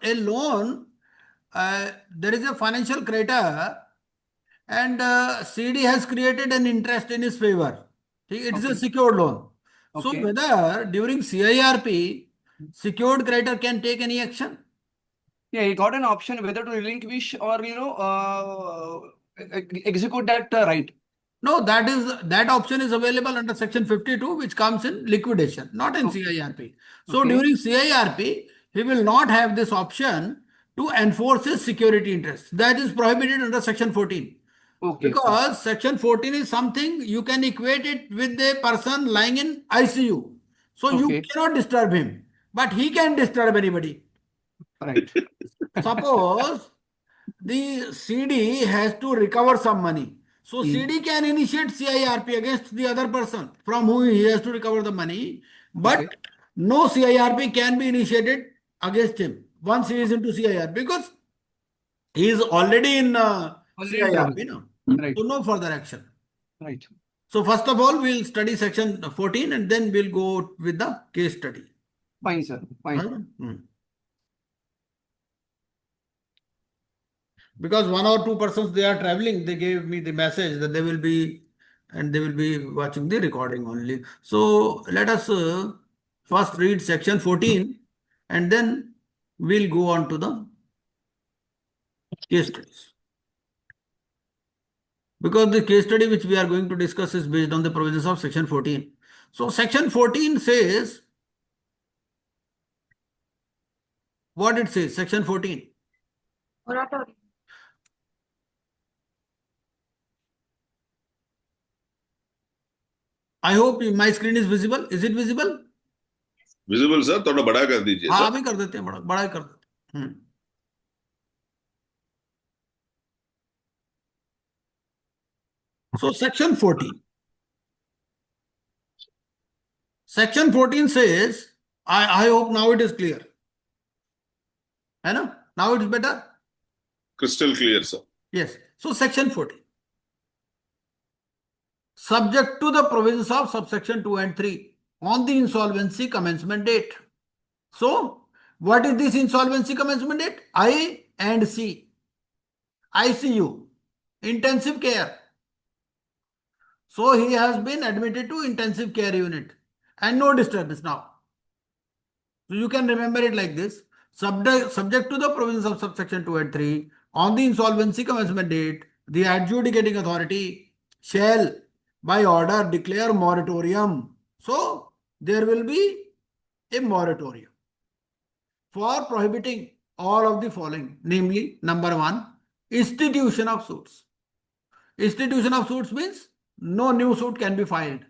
a loan, there is a financial creditor and CD has created an interest in his favor. It's a secured loan. So Okay. whether during CIRP, secured creditor can take any action? Yeah, he got an option whether to relinquish or execute that right. No, that option is available under section 52, which comes in liquidation, not in CIRP. So Okay. during CIRP, he will not have this option to enforce his security interest. That is prohibited under section 14. Okay. Because section 14 is something you can equate it with a person lying in ICU. So you Okay. cannot disturb him, but he can disturb anybody. Right. Suppose the CD has to recover some money. So CD can initiate CIRP against the other person from whom he has to recover the money, but Okay. no CIRP can be initiated against him once he is into CIRP because he is already in Already in trouble. CIRP. No? Right. So no further action. Right. So first of all, we'll study section 14 and then we'll go with the case study. Fine, sir. Fine. Because 1 or 2 persons, they are traveling, they gave me the message that they will be watching the recording only. So let us first read section 14 and then we'll go on to the case studies. Because the case study which we are going to discuss is based on the provisions of section 14. So section 14 says, what it says, section 14. Moratorium. I hope my screen is visible. Is it visible? Visible sir थोड़ा बड़ा कर दीजिए हाँ sir अभी कर देते हैं बड़ा ही कर देते हैं So section 14. Section 14 says, I hope now it is clear. है ना? Now it is better? crystal clear sir Yes. So section 14. Subject to the provisions of subsection 2 and 3 on the insolvency commencement date. So, what is this insolvency commencement date? I and C. ICU. Intensive care. So, he has been admitted to intensive care unit and no disturbance now. So, you can remember it like this. Subject to the provisions of subsection 2 and 3 on the insolvency commencement date, the adjudicating authority shall by order declare moratorium. So, there will be a moratorium for prohibiting all of the following, namely, number 1, institution of suits. Institution of suits means no new suit can be filed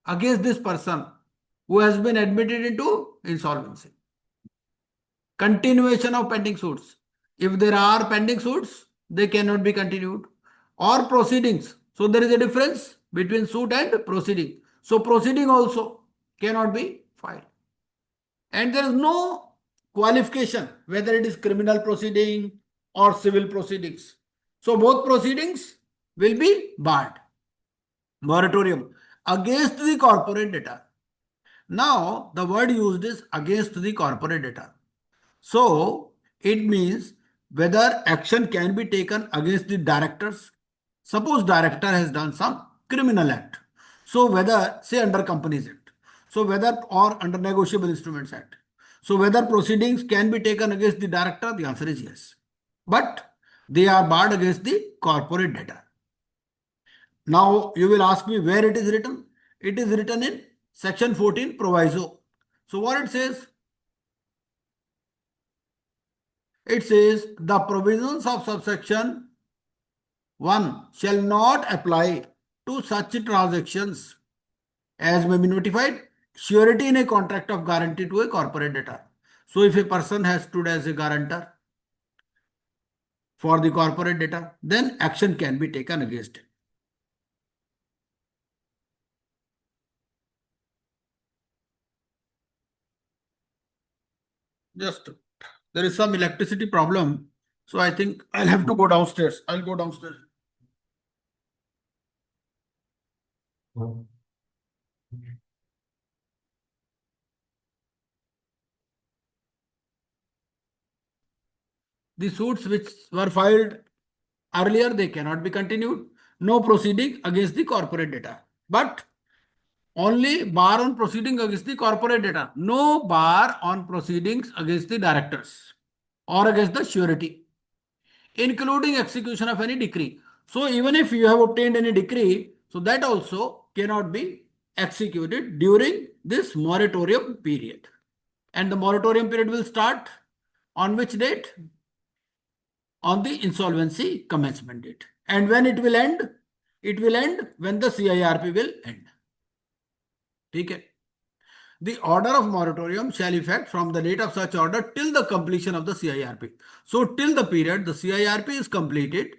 against this person who has been admitted into insolvency. Continuation of pending suits. If there are pending suits, they cannot be continued. Or proceedings. So there is a difference between suit and proceeding. So proceeding also cannot be filed. And there is no qualification whether it is criminal proceeding or civil proceedings. So both proceedings will be barred. Moratorium against the corporate debtor. Now the word used is against the corporate debtor. So it means whether action can be taken against the directors. Suppose director has done some criminal act. So whether, say under Companies Act. So whether or under Negotiable Instruments Act. So whether proceedings can be taken against the director, the answer is yes. But they are barred against the corporate debtor. Now you will ask me where it is written. It is written in section 14 proviso. So what it says? It says the provisions of subsection 1 shall not apply to such transactions as may be notified surety in a contract of guarantee to a corporate debtor. So if a person has stood as a guarantor for the corporate debtor, then action can be taken against him. Just there is some electricity problem. So I think I'll have to go downstairs. I'll go downstairs. the suits which were filed earlier, they cannot be continued. No proceeding against the corporate debtor. But only bar on proceeding against the corporate debtor. No bar on proceedings against the directors or against the surety, including execution of any decree. So even if you have obtained any decree, so that also cannot be executed during this moratorium period. And the moratorium period will start on which date? On the insolvency commencement date. And when it will end? It will end when the CIRP will end. Okay. The order of moratorium shall effect from the date of such order till the completion of the CIRP. So till the period the CIRP is completed,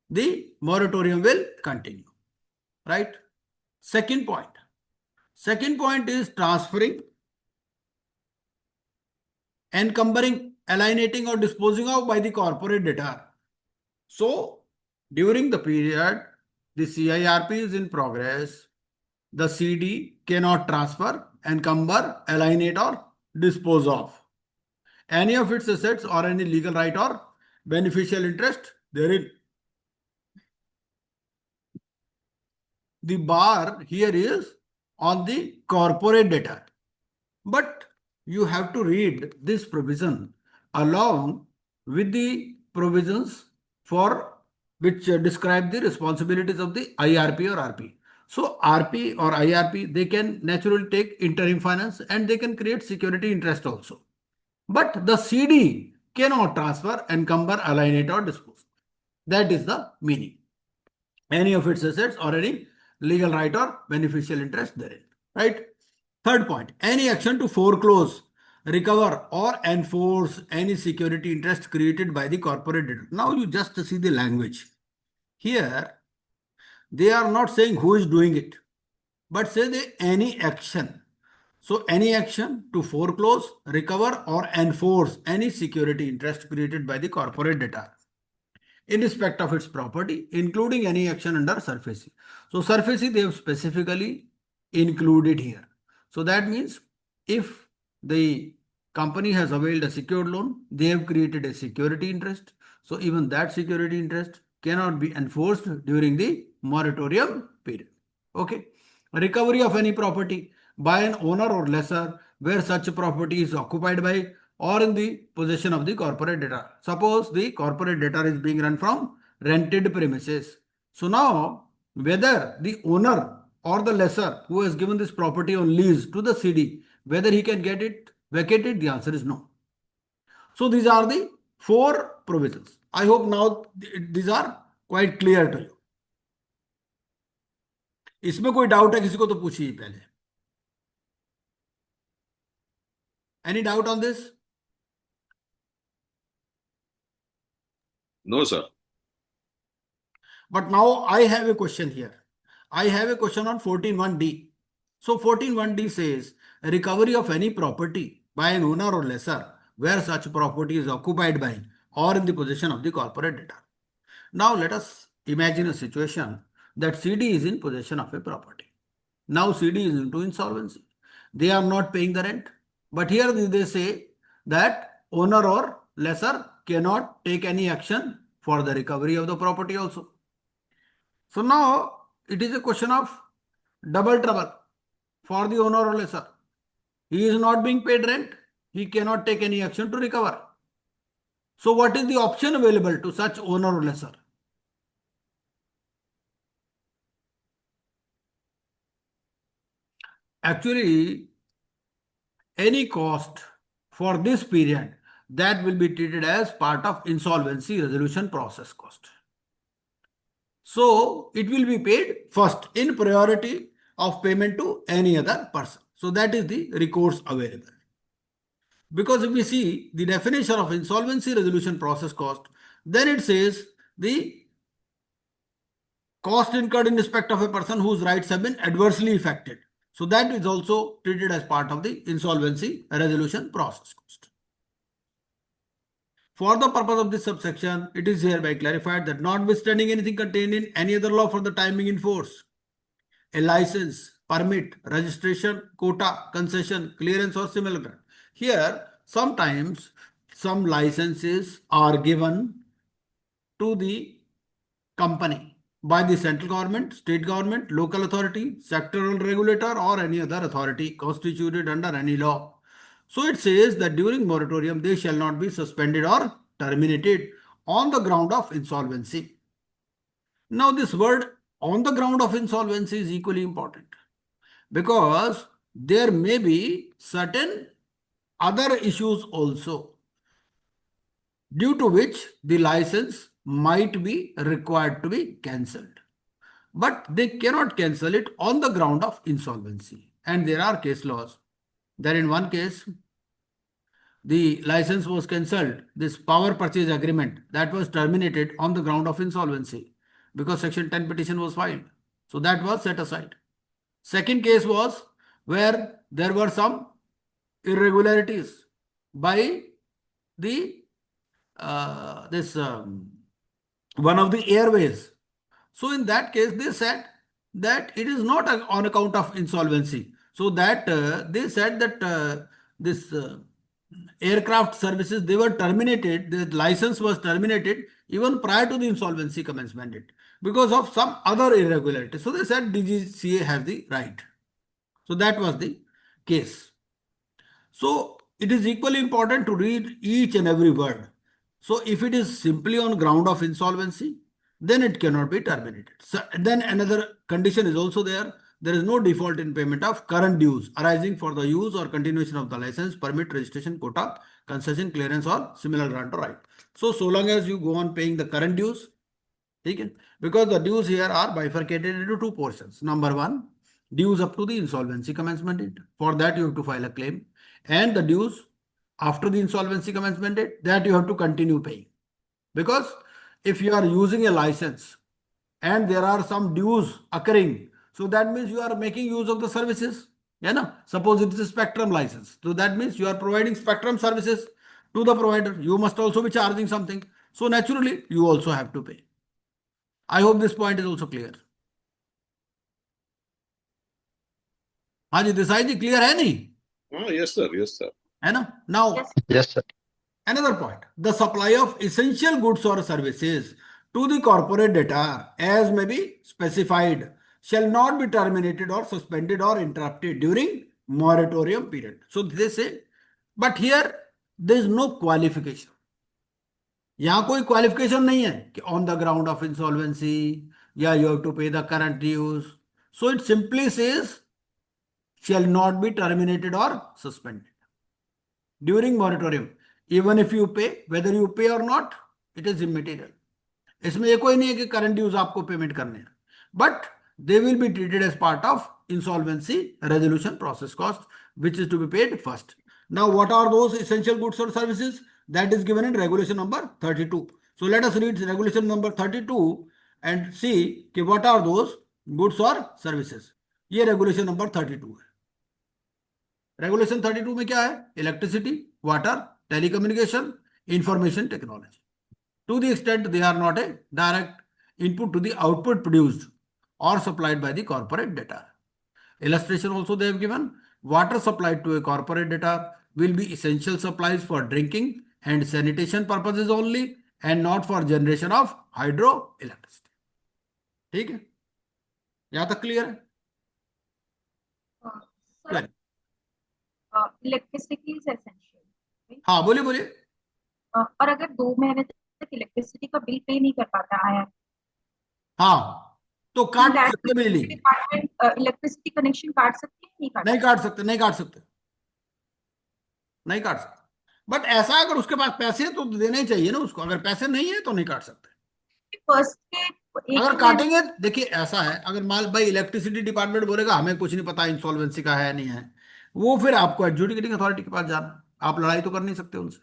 the moratorium will continue. Right? Second point. Second point is transferring, encumbering, alienating or disposing of by the corporate debtor. So during the period the CIRP is in progress, the CD cannot transfer, encumber, alienate or dispose of any of its assets or any legal right or beneficial interest therein. The bar here is on the corporate debtor. But you have to read this provision along with the provisions for which describe the responsibilities of the IRP or RP. So RP or IRP, they can naturally take interim finance and they can create security interest also. But the CD cannot transfer, encumber, alienate or dispose. That is the meaning. Any of its assets or any legal right or beneficial interest therein. Right? Third point, any action to foreclose, recover or enforce any security interest created by the corporate debtor. Now you just see the language. Here, they are not saying who is doing it, but say they any action. So any action to foreclose, recover or enforce any security interest created by the corporate debtor in respect of its property, including any action under SARFAESI. So SARFAESI they have specifically included here. So that means if the company has availed a secured loan, they have created a security interest. So even that security interest cannot be enforced during the moratorium period. Okay. Recovery of any property by an owner or lessor where such property is occupied by or in the possession of the corporate debtor. Suppose the corporate debtor is being run from rented premises. So now whether the owner or the lessor who has given this property on lease to the CD, whether he can get it vacated, the answer is no. So these are the four provisions. I hope now these are quite clear to you. इसमें कोई doubt है किसी को तो पूछिए पहले. Any doubt on this? No, sir. But now I have a question here. I have a question on 14.1d. So 14.1d says recovery of any property by an owner or lessor where such property is occupied by or in the possession of the corporate debtor. Now let us imagine a situation that CD is in possession of a property. Now CD is into insolvency. They are not paying the rent. But here they say that owner or lessor cannot take any action for the recovery of the property also. So now it is a question of double trouble for the owner or lessor. He is not being paid rent. He cannot take any action to recover. So what is the option available to such owner or lessor? Actually, any cost for this period that will be treated as part of insolvency resolution process cost. So it will be paid first in priority of payment to any other person. So that is the recourse available. Because if we see the definition of insolvency resolution process cost, then it says the cost incurred in respect of a person whose rights have been adversely affected. So that is also treated as part of the insolvency resolution process cost. For the purpose of this subsection, it is hereby clarified that notwithstanding anything contained in any other law for the time being in force, a license, permit, registration, quota, concession, clearance or similar grant. Here, sometimes some licenses are given to the company by the central government, state government, local authority, sectoral regulator, or any other authority constituted under any law. So it says that during moratorium, they shall not be suspended or terminated on the ground of insolvency. Now, this word on the ground of insolvency is equally important because there may be certain other issues also due to which the license might be required to be cancelled. But they cannot cancel it on the ground of insolvency. And there are case laws that in one case, the license was cancelled. This power purchase agreement that was terminated on the ground of insolvency because Section 10 petition was filed. So that was set aside. Second case was where there were some irregularities by the one of the airways. So in that case, they said that it is not on account of insolvency. So that they said that this aircraft services, they were terminated, the license was terminated even prior to the insolvency commencement date because of some other irregularity. So they said DGCA has the right. So that was the case. So it is equally important to read each and every word. So if it is simply on ground of insolvency, then it cannot be terminated. So then another condition is also there. There is no default in payment of current dues arising for the use or continuation of the license, permit, registration, quota, concession, clearance, or similar grant or right. So long as you go on paying the current dues, okay? Because the dues here are bifurcated into two portions. Number one, dues up to the insolvency commencement date. For that, you have to file a claim. And the dues after the insolvency commencement date, that you have to continue paying. Because if you are using a license and there are some dues occurring, so that means you are making use of the services. Yeah, no? Suppose it is a spectrum license. So that means you are providing spectrum services to the provider. You must also be charging something. So naturally, you also have to pay. I hope this point is also clear. हाँ जी देसाई जी clear है नहीं? Yes, sir. Yes, sir. है ना? Now, Yes. Yes, sir. another point, the supply of essential goods or services to the corporate debtor as may be specified shall not be terminated or suspended or interrupted during moratorium period. So they say, but here there is no qualification. यहाँ कोई qualification नहीं है कि on the ground of insolvency या you have to pay the current dues. So it simply says shall not be terminated or suspended during moratorium. Even if you pay, whether you pay or not, it is immaterial. इसमें ये कोई नहीं है कि current dues आपको payment करने हैं, but they will be treated as part of insolvency resolution process cost which is to be paid first. Now what are those essential goods और services? That is given in regulation number 32. So let us read regulation number 32 and see कि what are those goods और services. ये regulation number 32 है. Regulation 32 में क्या है? Electricity, water, telecommunication, information technology. To the extent they are not a direct input to the output produced or supplied by the corporate debtor. Illustration also they have given. Water supplied to a corporate debtor will be essential supplies for drinking and sanitation purposes only and not for generation of hydroelectricity. ठीक है? यहाँ तक clear है? Electricity is essential. हाँ बोलिए बोलिए. और अगर 2 महीने तक इलेक्ट्रिसिटी का बिल पे नहीं कर पाता आया, हाँ तो काट सकते बिजली. डिपार्टमेंट इलेक्ट्रिसिटी कनेक्शन काट सकती है? नहीं काट सकते, नहीं काट सकते, नहीं काट सकते. बट ऐसा अगर उसके पास पैसे हैं तो देने ही चाहिए ना उसको. अगर पैसे नहीं है तो नहीं काट सकते. फर्स्ट के अगर काटेंगे, देखिए ऐसा है, अगर माल भाई इलेक्ट्रिसिटी डिपार्टमेंट बोलेगा हमें कुछ नहीं पता इंसॉल्वेंसी का है नहीं है, वो फिर आपको एडजुडिकेटिंग अथॉरिटी के पास जाना. आप लड़ाई तो कर नहीं सकते उनसे.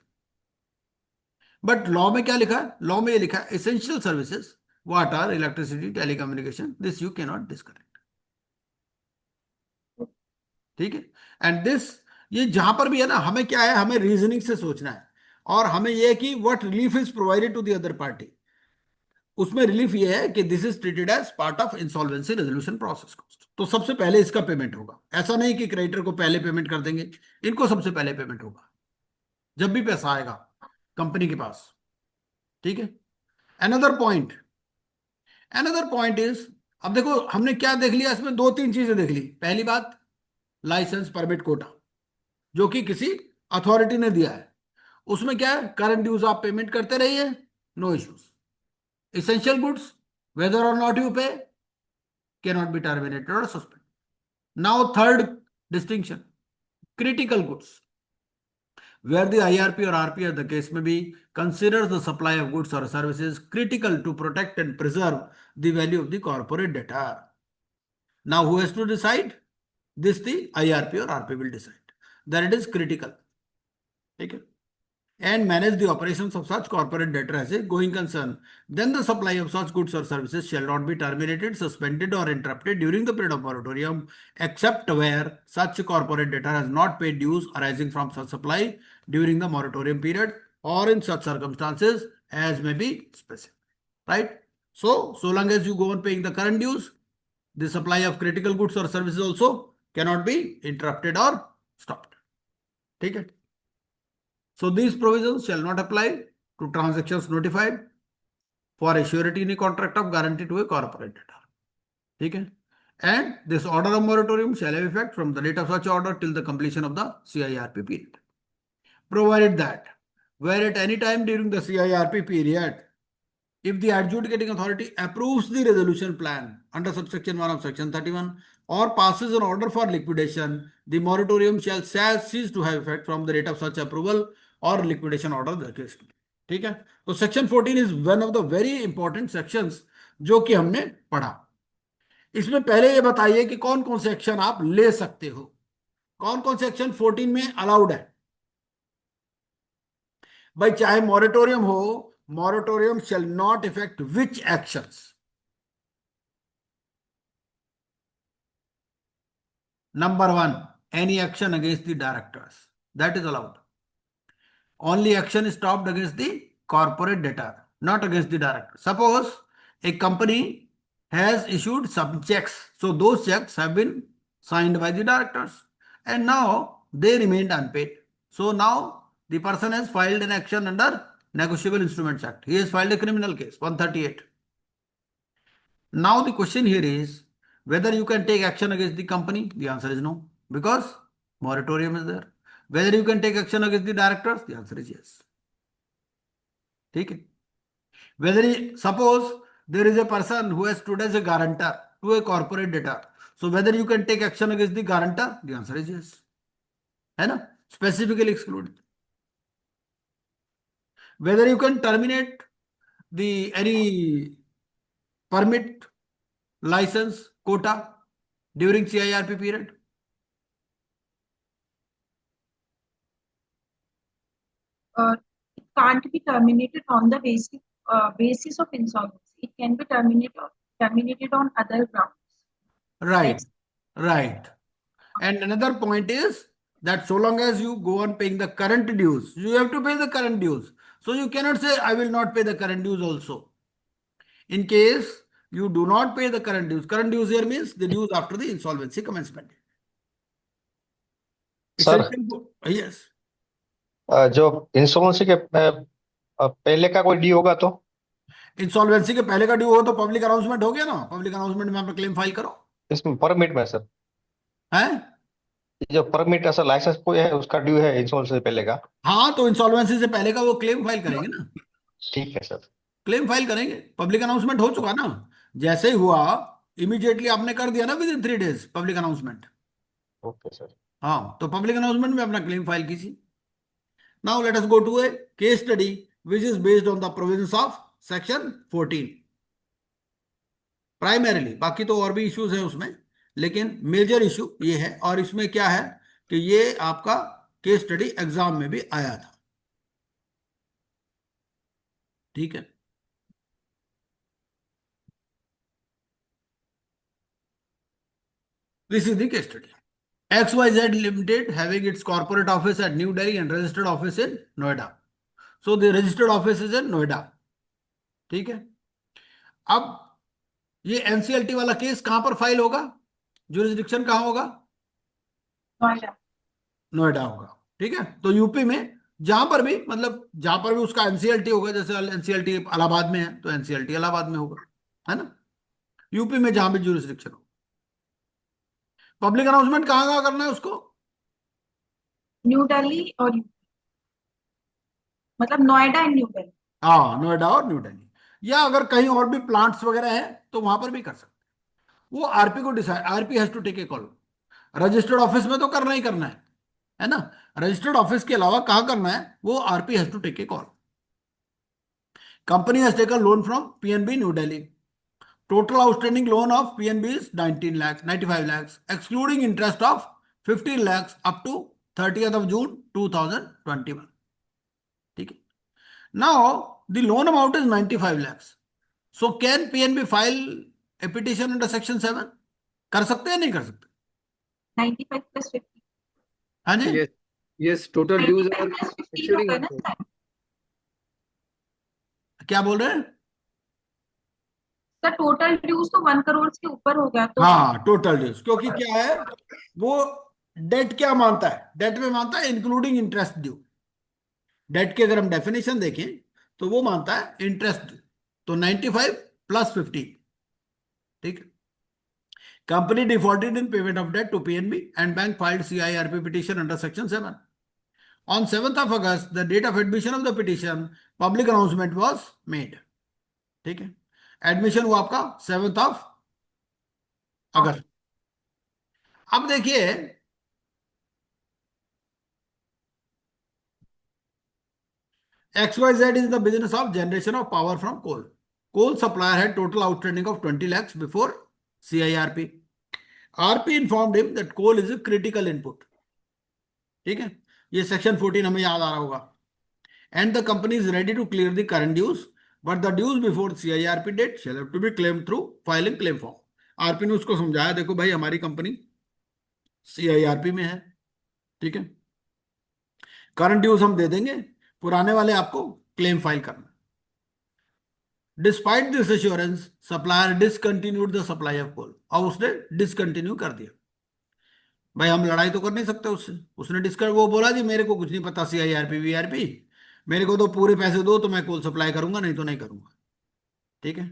बट लॉ में क्या लिखा है? लॉ में ये लिखा है essential services, water, electricity, telecommunication, this you can not disconnect. ठीक है? एंड दिस, ये जहां पर भी है ना, हमें क्या है, हमें रीजनिंग से सोचना है. और हमें यह है कि what relief is provided to the other party. उसमें रिलीफ ये है कि this is treated as part of insolvency resolution process cost. तो सबसे पहले इसका पेमेंट होगा. ऐसा नहीं कि क्रेडिटर को पहले पेमेंट कर देंगे, इनको सबसे पहले पेमेंट होगा जब भी पैसा आएगा. कंपनी के पास, ठीक है। अनदर पॉइंट इज, अब देखो हमने क्या देख लिया इसमें, दो तीन चीजें देख ली। पहली बात, लाइसेंस परमिट कोटा जो कि किसी अथॉरिटी ने दिया है, उसमें क्या है, करंट ड्यूज आप पेमेंट करते रहिए, no issues. essential goods, whether or not you pay, cannot be terminated or suspended. Now third distinction, critical goods, where the IRP or RP or the case may be, considers the supply of goods or services critical to protect and preserve the value of the corporate debtor. Now who has to decide this? The IRP or RP will decide that it is critical, okay, and manage the operations of such corporate debtor as a going concern. Then the supply of such goods or services shall not be terminated, suspended, or interrupted during the period of moratorium, except where such corporate debtor has not paid dues arising from such supply during the moratorium period, or in such circumstances as may be specified. Right? So long as you go on paying the current dues, the supply of critical goods or services also cannot be interrupted or stopped. Take it. So these provisions shall not apply to transactions notified for a surety in a contract of guarantee to a corporate debtor. Okay? And this order of moratorium shall have effect from the date of such order till the completion of the CIRP period. Provided that, where at any time during the CIRP period, if the adjudicating authority approves the resolution plan under subsection 1 of section 31 or passes an order for liquidation, the moratorium shall cease to have effect from the date of such approval और liquidation order the case. ठीक है, तो section 14 is one of the very important sections जो कि हमने पढ़ा। इसमें पहले ये बताइए कि कौन कौन से एक्शन आप ले सकते हो, कौन कौन से एक्शन 14 में अलाउड है। भाई चाहे मॉरेटोरियम हो, moratorium shall not effect which actions? Number 1, any action against the directors, that is allowed. Only action is stopped against the corporate debtor, not against the director. Suppose a company has issued some checks, so those checks have been signed by the directors and now they remained unpaid. So now the person has filed an action under Negotiable Instruments Act. He has filed a criminal case, 138. Now the question here is whether you can take action against the company. The answer is no, because moratorium is there. Whether you can take action against the directors, the answer is yes. ठीक है, whether suppose there is a person who has stood as a guarantor to a corporate debtor, so whether you can take action against the guarantor, the answer is yes, है ना, specifically excluded. Whether you can terminate the any permit, license, quota during CIRP period, It can't be terminated on the basis of insolvency. It can be terminated on other grounds. right? Right. And another point is that so long as you go on paying the current dues, you have to pay the current dues. So you cannot say I will not pay the current dues also. In case you do not pay the current dues here means the dues after the insolvency commencement. Sir, Yes. जो insurance के पहले का कोई D होगा तो insolvency के पहले का ड्यू हो तो पब्लिक अनाउंसमेंट हो गया ना, पब्लिक अनाउंसमेंट में अपना क्लेम फाइल करो। इसमें परमिट में सर, है जो परमिट ऐसा लाइसेंस कोई है उसका ड्यू है इंश्योरेंस से पहले का। हाँ, तो इंसॉल्वेंसी से पहले का वो क्लेम फाइल करेंगे ना, ठीक है सर, क्लेम फाइल करेंगे। पब्लिक अनाउंसमेंट हो चुका ना, जैसे ही हुआ इमीडिएटली आपने कर दिया ना within 3 days public announcement. Okay sir. हाँ, तो पब्लिक अनाउंसमेंट में अपना क्लेम फाइल कीजिए। Now let us go to a case study which is based on the provisions of section 14 primarily. बाकी तो और भी इश्यूज है उसमें, लेकिन मेजर इशू ये है। और इसमें क्या है कि ये आपका केस स्टडी एग्जाम में भी आया था। ठीक है, this is the case study. XYZ Limited having its corporate office at New Delhi and registered office in Noida. So the registered office is in Noida. ठीक है, अब ये NCLT वाला केस कहां पर फाइल होगा, जुरिस्डिक्शन कहां होगा, नोएडा। नोएडा होगा। ठीक है, तो यूपी में जहां पर भी मतलब जहां पर भी उसका एनसीएलटी होगा, जैसे एनसीएलटी इलाहाबाद में है तो एनसीएलटी इलाहाबाद में होगा, है ना। यूपी में जहां भी जुरिस्डिक्शन हो। पब्लिक अनाउंसमेंट कहाँ कहाँ करना है उसको? न्यू दिल्ली और मतलब नोएडा एंड न्यू दिल्ली। हाँ, नोएडा और न्यू दिल्ली, या अगर कहीं और भी प्लांट्स वगैरह है तो वहां पर भी कर सकते हैं। वो आरपी को decide, RP has to take a call. Registered office में तो करना ही करना है ना। रजिस्टर्ड ऑफिस के अलावा कहाँ करना है वो RP has to take a call. Company has taken loan from PNB New Delhi. Total outstanding loan of PNB is 19 lakhs, 95 lakhs, excluding interest of 15 lakhs up to 30th of June 2021. ठीक है। Now, the loan amount is 95 lakhs. So, can PNB file a petition under Section 7? कर सकते हैं नहीं कर सकते? 95 plus 50। हाँ जी, Yes, yes, total dues 95 are plus 50 exceeding होगा ना 1 crore. सर? क्या बोल रहे हैं? सर टोटल ड्यूज तो 1 करोड़ से ऊपर हो गया तो। हाँ, टोटल ड्यूज, क्योंकि क्या है वो डेट क्या मानता है, डेट में मानता है इंक्लूडिंग इंटरेस्ट ड्यू। डेट की अगर हम डेफिनेशन देखें तो वो मानता है इंटरेस्ट ड्यू, तो 95 प्लस 50। ठीक है। Company defaulted in payment of debt to PNB and bank filed CIRP petition under section 7 on 7th of August, the date of admission of the petition, public announcement was made. ठीक है। Admission हुआ आपका 7th of August। अब देखिए XYZ is the business of generation of power from coal. Coal supplier had total outstanding of 20 lakhs before CIRP. RP informed him that coal is a critical input. ठीक है, ये section 14 हमें याद आ रहा होगा। And the company is ready to clear the current dues, but the dues before CIRP date shall have to be claimed through filing claim form. RP ने उसको समझाया, देखो भाई हमारी कंपनी CIRP में है, ठीक है, करंट ड्यूज हम दे देंगे, पुराने वाले आपको क्लेम फाइल करना। Despite this assurance supplier discontinued the supply of coal. और उसने डिसकंटिन्यू कर दिया। भाई हम लड़ाई तो कर नहीं सकते उससे, उसने वो बोला जी मेरे को कुछ नहीं पता CIRP VRP, मेरे को तो पूरे पैसे दो तो मैं कोल सप्लाई करूंगा, नहीं तो नहीं करूंगा। ठीक है।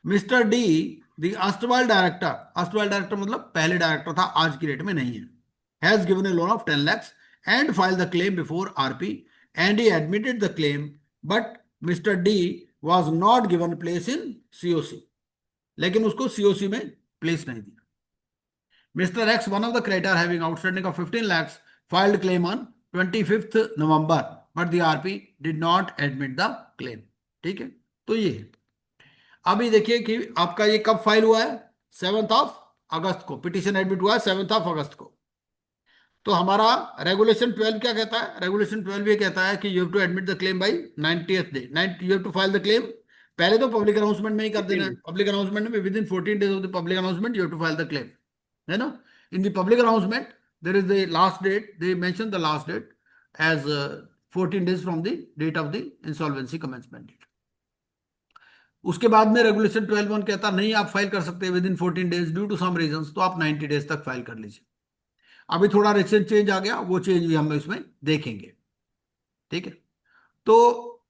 Mister D the Astwal director, Astwal director मतलब पहले डायरेक्टर था, आज की डेट में नहीं है, has given A loan of 10 lakhs and filed the claim before RP and he admitted the claim, but Mr. D was not given place in COC, लेकिन उसको COC में प्लेस नहीं दिया। Mr. X, one of the creditor having outstanding of 15 lakhs, filed claim on 25th November, but the RP did not admit the claim। ठीक है, तो ये अभी देखिए कि आपका ये कब फाइल हुआ है, 7th of August को पिटीशन एडमिट हुआ है 7th of August को। तो हमारा रेगुलेशन 12 क्या कहता है? रेगुलेशन 12 ये कहता है कि you have to admit the claim by 90th day, you have to file the claim. पहले तो पब्लिक अनाउंसमेंट में ही कर देना है, पब्लिक अनाउंसमेंट में within 14 days of the public announcement you have to file the claim, है ना। In the public announcement there is the last date, they mention the last date as 14 days from the date of the insolvency commencement date. उसके बाद में regulation 12(1) कहता नहीं आप file कर सकते within 14 days due to some reasons, तो आप 90 days तक फाइल कर लीजिए। अभी थोड़ा रिसेंट चेंज आ गया, वो चेंज भी हम इसमें देखेंगे। ठीक है, तो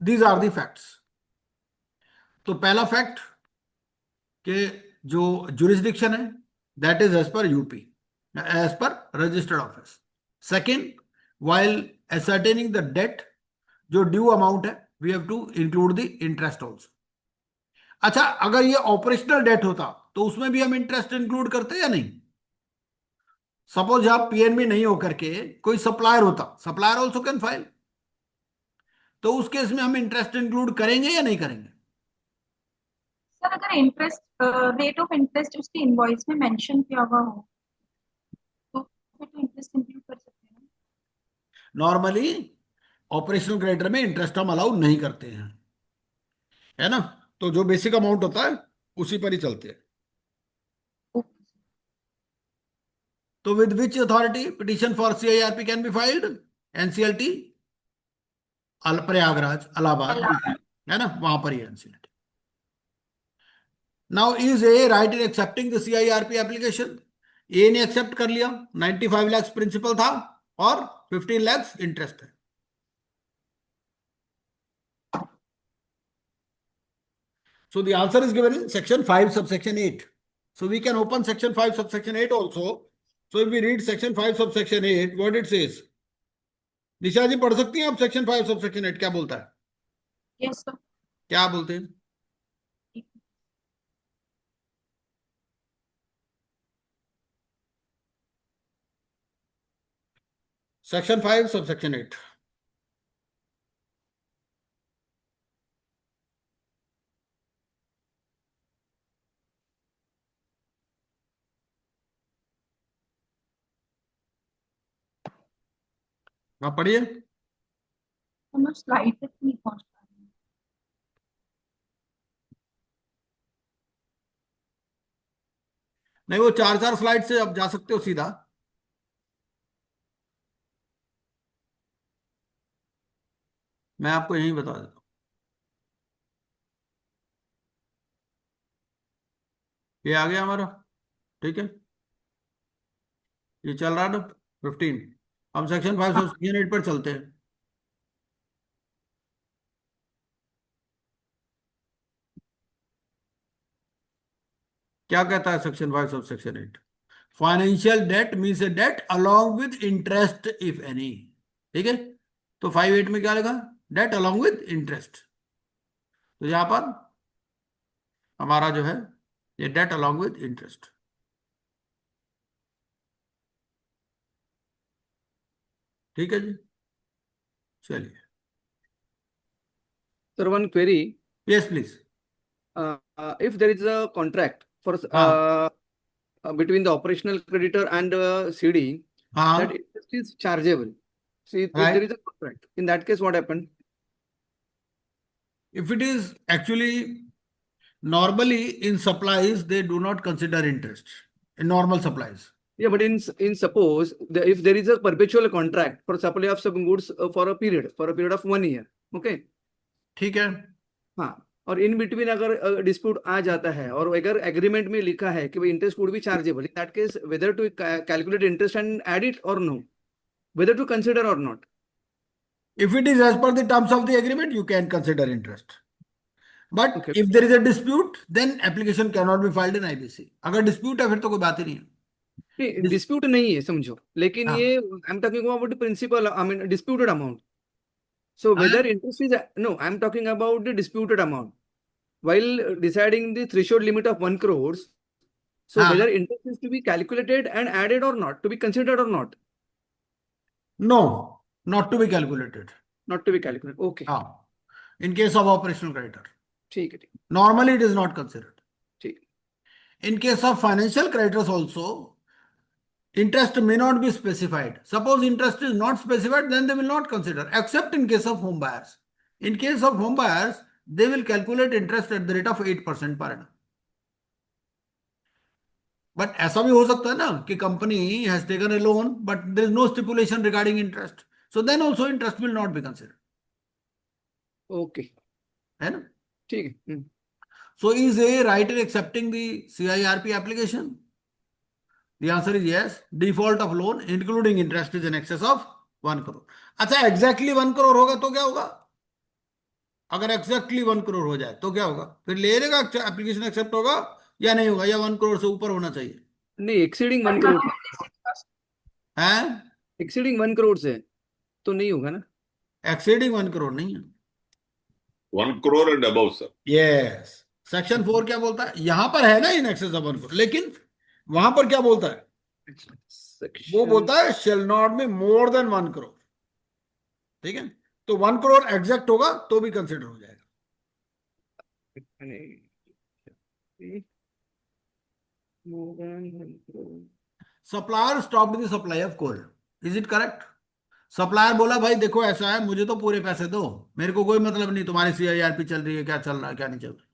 दीज आर दी फैक्ट्स। तो पहला फैक्ट कि जो जुरिस्डिक्शन है that is as per UP, as per registered office. Second, while ascertaining the date, जो ड्यू अमाउंट है we have to include the interest also. अच्छा, अगर ये ऑपरेशनल डेट होता तो उसमें भी हम इंटरेस्ट इंक्लूड करते या नहीं? सपोज आप पीएनबी नहीं होकर के कोई सप्लायर होता, सप्लायर ऑल्सो कैन फाइल, तो उस केस में हम इंटरेस्ट इंक्लूड करेंगे या नहीं करेंगे? सर अगर इंटरेस्ट रेट ऑफ इंटरेस्ट उसके इनवॉइस में मेंशन किया हुआ हो तो फिर तो इंटरेस्ट इंक्लूड कर सकते हैं। नॉर्मली ऑपरेशनल क्रेडिटर में इंटरेस्ट हम अलाउ नहीं करते हैं, है ना। तो जो बेसिक अमाउंट होता है उसी पर ही चलते हैं। तो with which authority petition for CIRP can be filed? NCLT Prayagraj Allahabad, है ना, वहां पर ही NCLT। Now is A right in accepting the CIRP application? A ने एक्सेप्ट कर लिया, 95 lakhs प्रिंसिपल था और 15 lakhs इंटरेस्ट है, So the answer is given in section 5 subsection 8. So we can open section 5 subsection 8 also. So if we read section 5 subsection 8, what it says? निशा जी पढ़ सकती हैं आप सेक्शन 5 सबसेक्शन 8 क्या बोलता है? Yes, sir. क्या बोलते हैं? Section 5 subsection 8. आप पढ़िए. मैं स्लाइड तक नहीं पहुंच पा रही हूँ. नहीं वो 4 स्लाइड से आप जा सकते हो सीधा. मैं आपको यही बता देता हूं. ये आ गया हमारा. ठीक है, ये चल रहा है ना 15. हम सेक्शन 5 सबसेक्शन 8 पर चलते हैं. क्या कहता है section 5 subsection 8? Financial debt means a debt along with interest if any. ठीक है, तो 5(8) में क्या लगा? Debt along with interest. तो यहां पर हमारा जो है ये डेट अलोंग विद इंटरेस्ट. ठीक है जी, चलिए. Sir, one query. Yes please. If there is a contract for between the operational creditor and CD, हाँ that interest is chargeable. See, if Right. there is a contract, in that case, what happened? if it is actually normally in supplies they do not consider interest in normal supplies. Yeah, but in suppose if there is a perpetual contract for supply of some goods for a period of 1 year, okay? ठीक है. हाँ, और in between अगर dispute आ जाता है और अगर agreement में लिखा है कि भाई interest would be chargeable, in that case whether to calculate interest and add it और नो, वेदर टू कंसिडर और not. If it is as per the terms of the agreement, you can consider interest. But Okay. if there is a dispute, then application cannot be filed in IBC. अगर dispute है फिर तो कोई बात ही नहीं है. नहीं, डिस्प्यूट नहीं है समझो, लेकिन हाँ. ये I am talking about the principal, I mean disputed amount. So whether interest is no, I'm talking about the disputed amount. While deciding the threshold limit of 1 crores, so हाँ. whether interest is to be calculated and added or not, to be considered or not, No, not to be calculated. not to be calculated. Okay, हाँ. In case of operational creditor, ठीक है, normally it is not considered. ठीक. In case of financial creditors also, interest may not be specified. Suppose interest is not specified, then they will not consider, except in case of home buyers. In case of home buyers, they will calculate interest at the rate of 8% per annum. But ऐसा भी हो सकता है ना कि company has taken a loan, but there is no stipulation regarding interest. So then also interest will not be considered. Okay, है ना? ठीक है. So is A right in accepting the CIRP application? The answer is yes. Default of loan including interest is in excess of 1 crore. अच्छा exactly 1 crore होगा तो क्या होगा? अगर exactly 1 crore हो जाए तो क्या होगा? फिर ले लेगा एप्लीकेशन एक्सेप्ट होगा या नहीं होगा, या 1 crore से ऊपर होना चाहिए? नहीं, एक्सीडिंग 1 करोड़, हैं? एक्सीडिंग 1 करोड़ से तो नहीं होगा ना. एक्सीडिंग 1 crore नहीं है. 1 crore and above, sir. Yes. Section 4 क्या बोलता है? यहां पर है ना इन एक्सेस ऑफ 1 crore, लेकिन वहां पर क्या बोलता है? वो बोलता है shall not be more than 1 crore. ठीक है, तो 1 crore एग्जैक्ट होगा तो भी कंसिडर हो जाएगा. More than 1 crore. Supplier stop the supply of coal. Is it correct? Supplier बोला भाई देखो ऐसा है, मुझे तो पूरे पैसे दो, मेरे को कोई मतलब नहीं तुम्हारी CIRP चल रही है, क्या चल रहा है क्या नहीं चल रहा.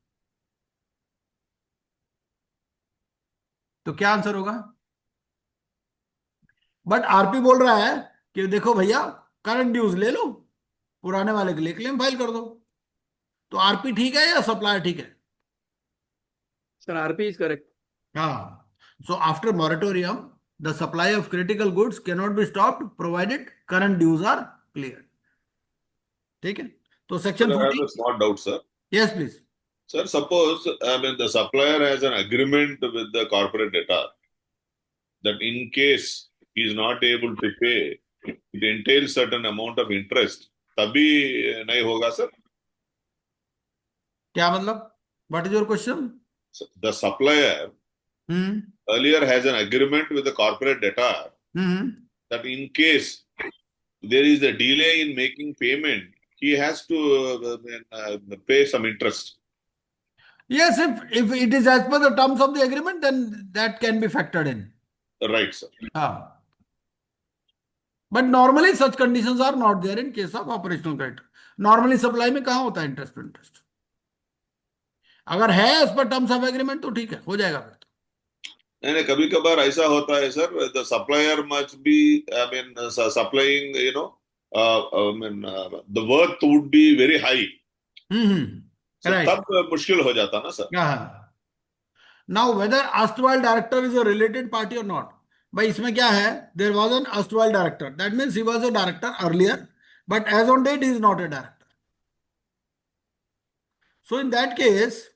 तो क्या आंसर होगा? बट आरपी बोल रहा है कि देखो भैया करंट ड्यूज ले लो, पुराने वाले के लिए क्लेम फाइल कर दो. तो आरपी ठीक है या सप्लायर ठीक है? Sir, RP is correct. हाँ. So after moratorium, the supply of critical goods cannot be stopped provided current dues are cleared. ठीक है, तो section Sir, I have 14. a small doubt, sir. Yes, please. Sir, suppose, I mean, the supplier has an agreement with the corporate debtor that in case he is not able to pay, it entails certain amount of interest. तभी नहीं होगा, sir. क्या मतलब? What is your question? The supplier Hmm. earlier has an agreement with the corporate debtor Hmm. that in case there is a delay in making payment, he has to pay some interest. Yes, if it is as per the terms of the agreement, then that can be factored in. Right, sir. Ah. But normally such conditions are not there in case of operational credit. Normally supply में कहाँ होता है interest interest? अगर है as per terms of agreement तो ठीक है, हो जाएगा फिर तो. नहीं, कभी कभार ऐसा होता है sir, the supplier must be, I mean, supplying, I mean, the worth would be very high. So Right. तब मुश्किल हो जाता ना सर. हाँ. Now whether erstwhile director is a related party or not. भाई इसमें क्या है? There was an erstwhile director. That means he was a director earlier, but as on date he is not a director. So in that case,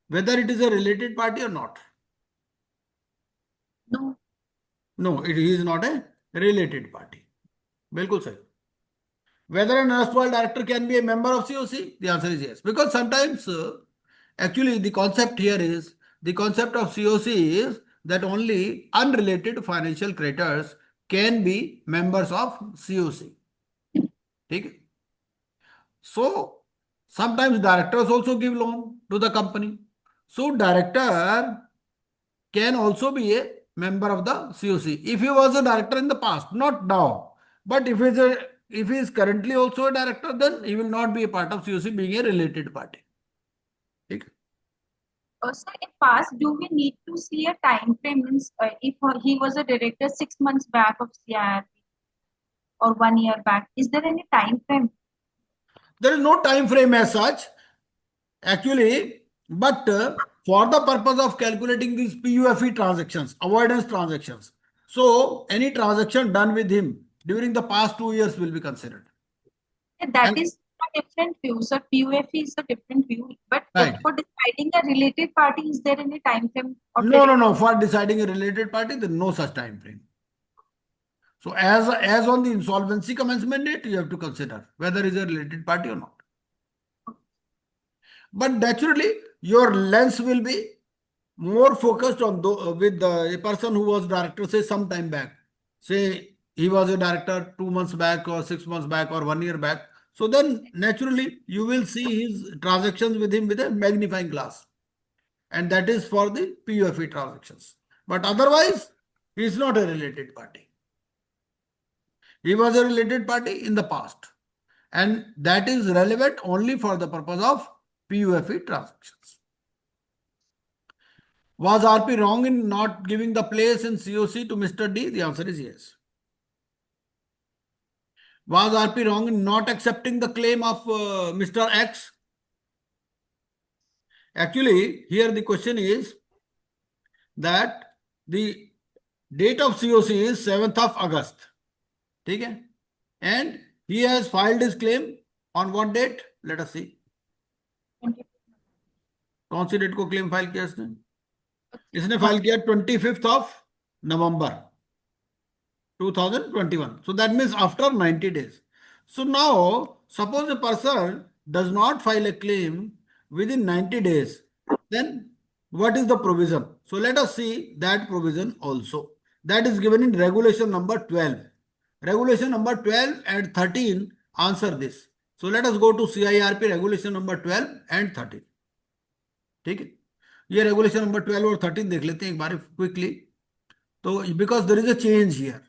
whether it is a related party or not. No. No, he is not a related party. बिल्कुल सही. Whether an erstwhile director can be a member of COC? The answer is yes. Because sometimes, actually, the concept here is, the concept of COC is that only unrelated financial creditors can be members of COC. ठीक? So, sometimes directors also give loan to the company. So, director can also be a member of the COC. If he was a director in the past, not now. But if he is currently also a director, then he will not be a part of COC, being a related party. ठीक? Sir, in past, do we need to see a time frame? Means, if he was a director 6 months back of CIRP or 1 year back, is there any time frame? There is no time frame as such, actually, but for the purpose of calculating these PUFE transactions, avoidance transactions, so any transaction done with him during the past 2 years will be considered. That And- is a different view. So PUFE is a different view. But Right. for deciding a related party, is there any time frame? Of No. For deciding a related party, there is no such time frame. So as on the insolvency commencement date, you have to consider whether it is a related party or not. But naturally, your lens will be more focused on with a person who was director, say some time back. Say he was a director 2 months back or 6 months back or 1 year back. So then naturally you will see his transactions with him with a magnifying glass. And that is for the PUFE transactions. But otherwise, he is not a related party. He was a related party in the past. And that is relevant only for the purpose of PUFE transactions. Was RP wrong in not giving the place in COC to Mr. D? The answer is yes. Was RP wrong in not accepting the claim of Mr. X? Actually, here the question is that the date of COC is 7th of August. Okay? And he has filed his claim on what date? Let us see. कौन सी date को claim file किया इसने file किया 25th of November 2021. So that means after 90 days. So now, suppose a person does not file a claim within 90 days, then what is the provision? So let us see that provision also. That is given in regulation number 12. Regulation number 12 and 13 answer this. So let us go to CIRP regulation number 12 and 13. ठीक है, ये regulation number 12 और 13 देख लेते हैं एक बार quickly. तो because there is a change here,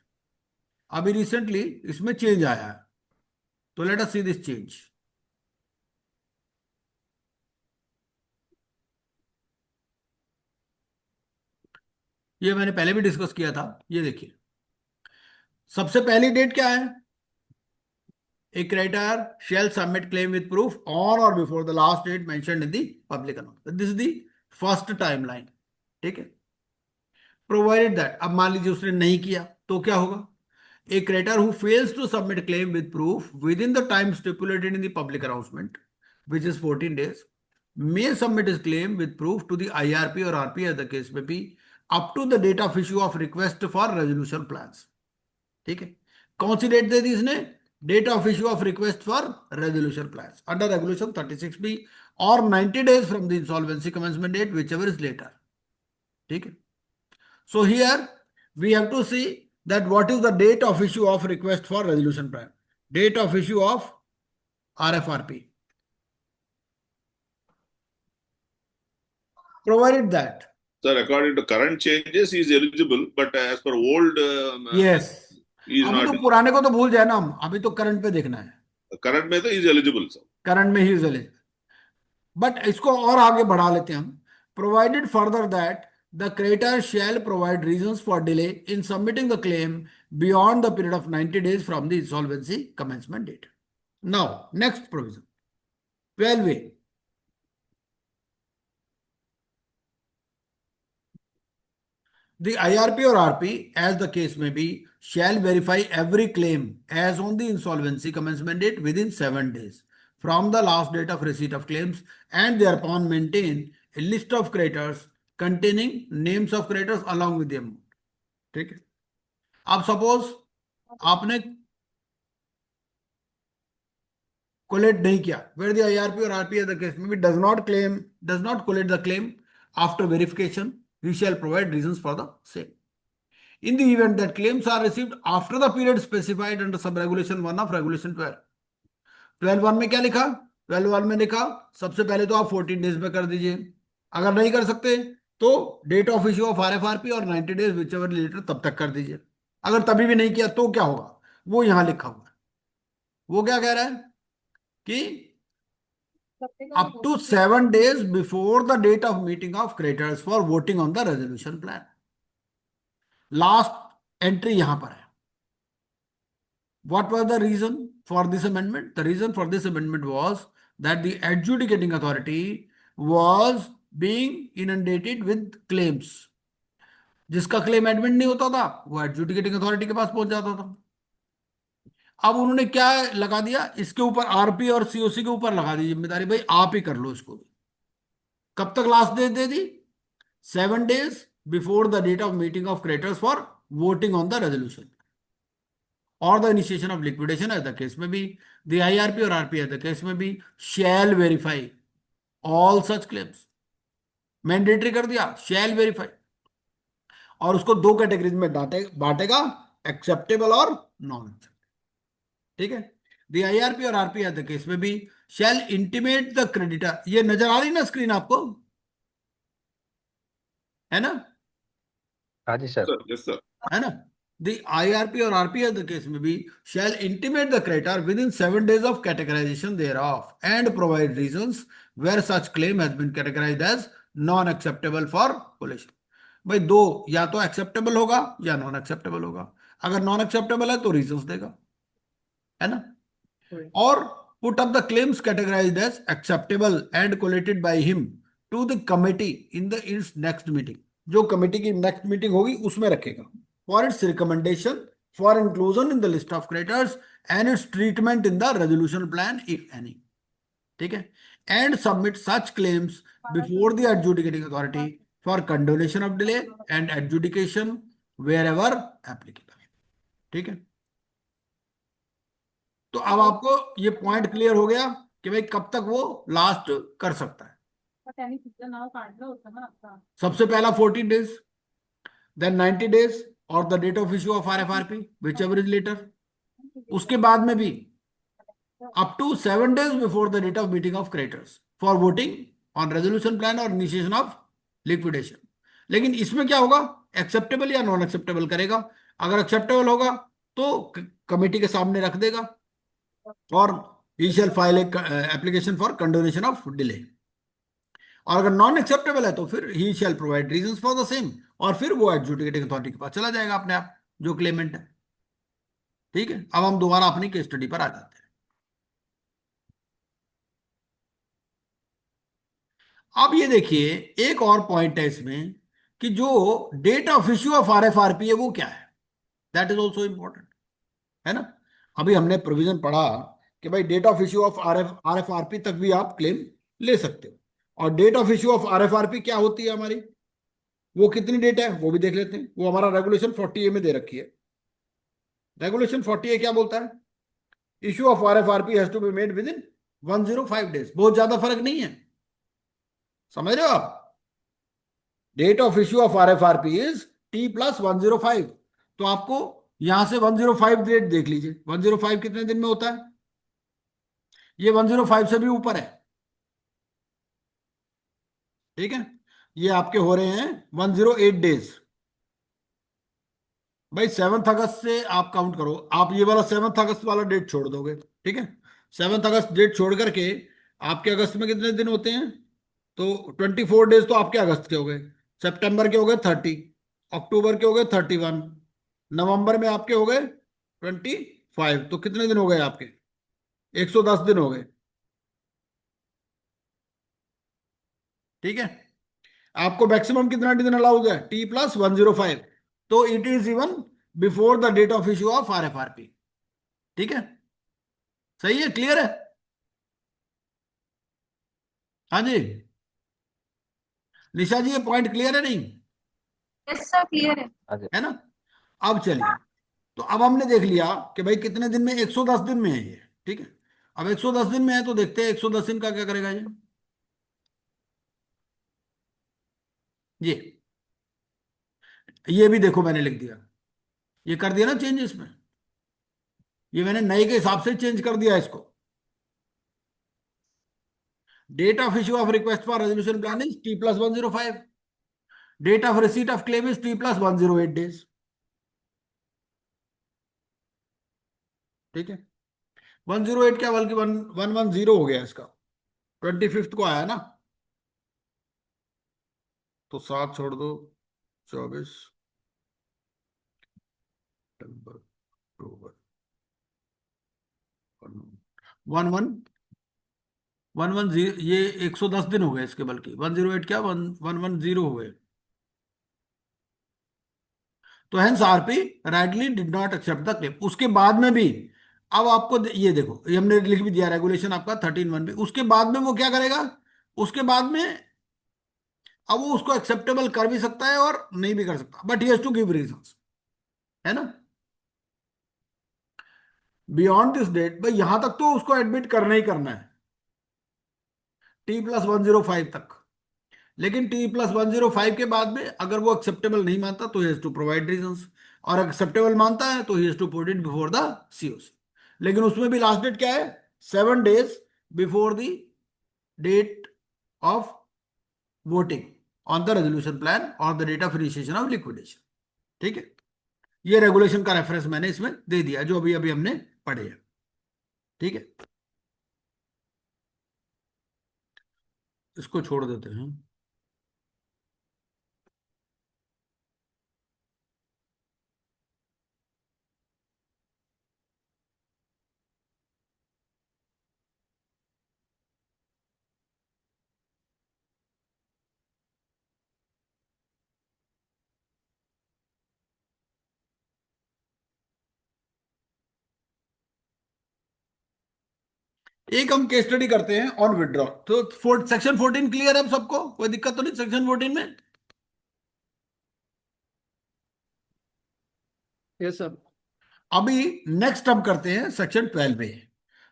अभी रिसेंटली इसमें चेंज आया है, तो let us see this change. ये मैंने पहले भी डिस्कस किया था. ये देखिए, सबसे पहली डेट क्या है? A creditor shall submit claim with proof on or before the last date mentioned in the public announcement. This is the first timeline. ठीक है, प्रोवाइडेड दैट, अब मान लीजिए उसने नहीं किया तो क्या होगा? A creditor who fails to submit claim with proof within the time stipulated in the public announcement, which is 14 days, may submit his claim with proof to the IRP or RP as the case may be up to the date of issue of request for resolution plans. ठीक है, कौन सी date दे दी इसने? Date of issue of request for resolution plans under regulation 36B और 90 days from the insolvency commencement date, whichever is later. ठीक है, so here we have to see that what is the date of issue of request for resolution plan, date of issue of RFRP, provided that Sir, according to current changes, he is eligible, but as per old, yes, he is अभी not. तो पुराने को तो भूल जाए ना हम, अभी तो करंट पे देखना है, Current में तो he is eligible, sir. Current में ही इज एलिजिबल, बट इसको और आगे बढ़ा लेते हैं हम, provided further that the creditor shall provide reasons for delay in submitting the claim beyond the period of 90 days from the insolvency commencement date. Now next provision 12A. The IRP or RP, as the case may be, shall verify every claim as on the insolvency commencement date within 7 days from the last date of receipt of claims and thereupon maintain a list of creditors containing names of creditors along with the amount. ठीक है, अब suppose आपने collate नहीं किया, where the IRP or RP as the case may be does not collect the claim after verification, he shall provide reasons for the same. In the event that claims are received after the period specified under sub-regulation 1 of regulation 12. 12(1) में क्या लिखा? 12(1) में लिखा सबसे पहले तो आप 14 days में कर दीजिए, अगर नहीं कर सकते तो date of issue of RFRP और 90 days whichever later तब तक कर दीजिए. अगर तभी भी नहीं किया तो क्या होगा, वो यहां लिखा हुआ है. वो क्या कह रहा है कि up to 7 days before the date of meeting of creditors for voting on the resolution plan. Last entry यहां पर है. What was the reason for this amendment? The reason for this amendment was that the adjudicating authority was being inundated with claims. जिसका claim admit नहीं होता था वो adjudicating authority के पास पहुंच जाता था. अब उन्होंने क्या लगा दिया, इसके ऊपर आरपी और सीओसी के ऊपर लगा दी जिम्मेदारी, भाई आप ही कर लो इसको. कब तक लास्ट डेट दे दी? 7 days before the date of meeting of creditors for voting on the resolution or the initiation of liquidation as the case may be. The IRP or RP as the case may be shall verify all such claims. Mandatory कर दिया, shall verify, और उसको दो categories में बांटेगा, acceptable और non acceptable. ठीक है, the IRP और RP as the case may be shall intimate the creditor. ये नजर आ रही ना स्क्रीन आपको, है ना? हाँ जी सर. Sir, yes, sir. है ना? The IRP or RP as the case may be shall intimate the creditor within 7 days of categorization thereof and provide reasons where such claim has been categorized as non-acceptable for collation. भाई दो, या तो acceptable होगा या non acceptable होगा. अगर non acceptable है तो रीजंस देगा, है ना? और put up the claims categorized as acceptable and collated by him to the committee in its next meeting. जो कमेटी की नेक्स्ट मीटिंग होगी उसमें रखेगा, for its recommendation for inclusion in the list of creditors and its treatment in the resolution plan if any. ठीक है, and submit such claims before the adjudicating authority for condonation of delay and adjudication wherever applicable. ठीक है, तो अब आपको ये point clear हो गया कि भाई कब तक वो लास्ट कर सकता है. सबसे पहला 14 days, then 90 days और the date of issue of RFRP whichever is later. उसके बाद में भी up to 7 days before the date of meeting of creditors for voting on resolution plan और initiation of liquidation. लेकिन इसमें क्या होगा, एक्सेप्टेबल या नॉन एक्सेप्टेबल करेगा. अगर एक्सेप्टेबल होगा तो कमेटी के सामने रख देगा और he shall file application for condonation of delay. और अगर नॉन एक्सेप्टेबल है तो फिर he shall provide reasons for the same, और फिर वो एडजुडिकेटिंग अथॉरिटी के पास चला जाएगा अपने आप, जो क्लेमेंट है. ठीक है, अब हम दोबारा अपनी केस स्टडी पर आ जाते हैं. अब ये देखिए एक और पॉइंट है इसमें कि जो date of issue of RFRP है वो क्या है, दैट इज ऑल्सो इंपॉर्टेंट, है ना? अभी हमने प्रोविजन पढ़ा कि भाई date of issue of RFRP तक भी आप क्लेम ले सकते हो. और date of issue of RFRP क्या होती है हमारी, वो कितनी डेट है वो भी देख लेते हैं। वो हमारा रेगुलेशन 40A में दे रखी है। रेगुलेशन 40A क्या बोलता है, issue of RFRP has to be made within 105 days. बहुत ज्यादा फर्क नहीं है, समझ रहे हो आप। Date of issue of RFRP is T+105। तो आपको यहां से 105 डेट देख लीजिए, 105 कितने दिन में होता है, ये 105 से भी ऊपर है, ठीक है। ये आपके हो रहे हैं 108 डेज। भाई 7 अगस्त से आप काउंट करो, आप ये वाला 7 अगस्त वाला डेट छोड़ दोगे, ठीक है। 7 अगस्त डेट छोड़ करके आपके अगस्त में कितने दिन होते हैं, तो 24 डेज तो आपके अगस्त के हो गए, सितंबर के हो गए 30, अक्टूबर के हो गए 31, नवंबर में आपके हो गए 25। तो कितने दिन हो गए आपके, 110 दिन हो गए, ठीक है। आपको मैक्सिमम कितना दिन अलाउड है, T+105। तो it is even before the date of issue of RFRP, ठीक है। सही है, क्लियर है। हाँ जी निशा जी, ये पॉइंट क्लियर है नहीं, यस सर, क्लियर है। हाँ जी। है ना। अब चलिए, तो अब हमने देख लिया कि भाई कितने दिन में, 110 दिन में है ये, ठीक है। अब 110 दिन में है तो देखते हैं 110 दिन का क्या करेगा ये भी देखो मैंने लिख दिया, ये कर दिया ना चेंज इसमें, ये मैंने नए के हिसाब से चेंज कर दिया इसको। Date of issue of request for resolution plan is T+105। Date of receipt of claim is T+108 days, ठीक है। 108 क्या, बल्कि 110 हो गया इसका, 25 को आया ना, तो 7 छोड़ दो, 24 सितंबर अक्टूबर 110, ये 110 दिन हो गए इसके, बल्कि 108 क्या, 110 हो गए। तो hence RP rightly did not accept the claim. उसके बाद में भी, अब आपको ये देखो, ये हमने लिख भी दिया रेगुलेशन आपका 13(1) भी। उसके बाद में वो क्या करेगा, उसके बाद में अब वो उसको एक्सेप्टेबल कर भी सकता है और नहीं भी कर सकता, but he has to give reasons, है ना। बियॉन्ड दिस डेट, भाई यहां तक तो उसको एडमिट करना ही करना है, T+105 तक। लेकिन T+105 के बाद में अगर वो एक्सेप्टेबल नहीं मानता तो he has to provide reasons, और एक्सेप्टेबल मानता है तो he has to put it before the CoC. लेकिन उसमें भी लास्ट डेट क्या है, 7 days before the date of voting on the resolution plan और the date of initiation of liquidation, ठीक है। ये रेगुलेशन का रेफरेंस मैंने इसमें दे दिया जो अभी अभी हमने पढ़े हैं, ठीक है। इसको छोड़ देते हैं। एक हम केस स्टडी करते हैं ऑन विड्रॉ। तो सेक्शन 14 क्लियर है अब सबको, कोई दिक्कत तो नहीं सेक्शन 14 में। Yes sir. अभी नेक्स्ट हम करते हैं सेक्शन 12 में।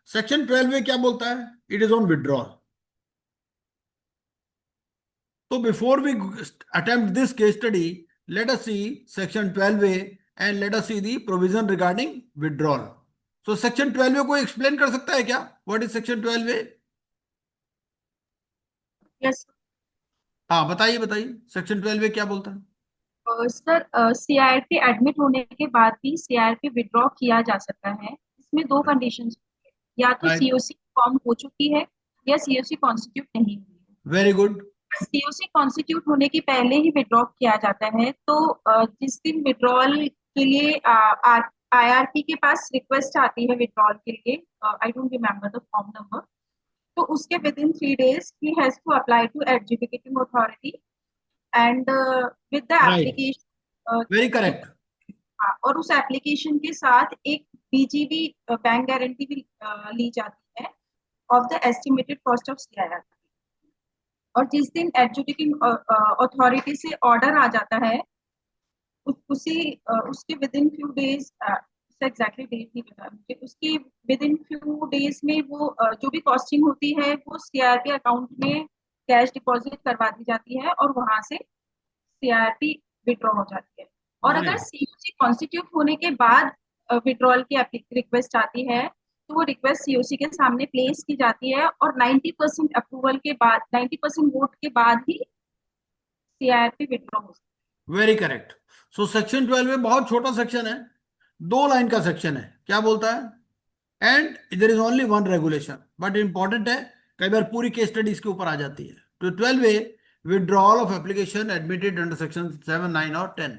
सेक्शन 12 में क्या बोलता है, इट इज ऑन विड्रॉ। तो before we attempt this case study, let us see section 12 and let us see the provision regarding withdrawal. So section 12 कोई एक्सप्लेन कर सकता है क्या, व्हाट इज सेक्शन 12? यस हाँ बताइए बताइए, सेक्शन 12 क्या बोलता है। सर, सीआरपी एडमिट होने के बाद भी सीआरपी विड्रॉ किया जा सकता है। इसमें दो कंडीशंस, या तो राइट, सीओसी फॉर्म हो चुकी है या सीओसी कॉन्स्टिट्यूट नहीं हुई है। Very good. सीओसी कॉन्स्टिट्यूट होने के पहले ही विड्रॉ किया जाता है। तो जिस दिन विड्रॉल के लिए आईआरपी के पास रिक्वेस्ट आती है विड्रॉल के लिए, I don't remember the form number, तो उसके विद इन 3 days ही has to apply to adjudicating authority and with the right, application. Very correct. और उस एप्लीकेशन के साथ एक बीजीवी बैंक गारंटी भी ली जाती है of the estimated cost of CIR. और जिस दिन एडजुडिकेटिंग अथॉरिटी से ऑर्डर आ जाता है उसके within few days, exactly date नहीं पता मुझे, उसके विद इन फ्यू डेज में वो जो भी कॉस्टिंग होती है वो सीआरपी अकाउंट में कैश डिपॉजिट करवा दी जाती है और वहां से सीआरपी विड्रॉ हो जाती है। और अगर Right. सीओसी कॉन्स्टिट्यूट होने के बाद विड्रॉल की रिक्वेस्ट आती है तो वो रिक्वेस्ट सीओसी के सामने प्लेस की जाती है और 90% अप्रूवल के बाद, 90% वोट के बाद ही सीआरपी विड्रॉ हो सकती वेरी करेक्ट। सो सेक्शन 12 में बहुत छोटा सेक्शन है, 2 लाइन का सेक्शन है। क्या बोलता है? And there is only one regulation, but important है, कई बार पूरी केस स्टडी इसके ऊपर आ जाती है। तो 12 A, withdrawal of application admitted under section 7, 9 और 10,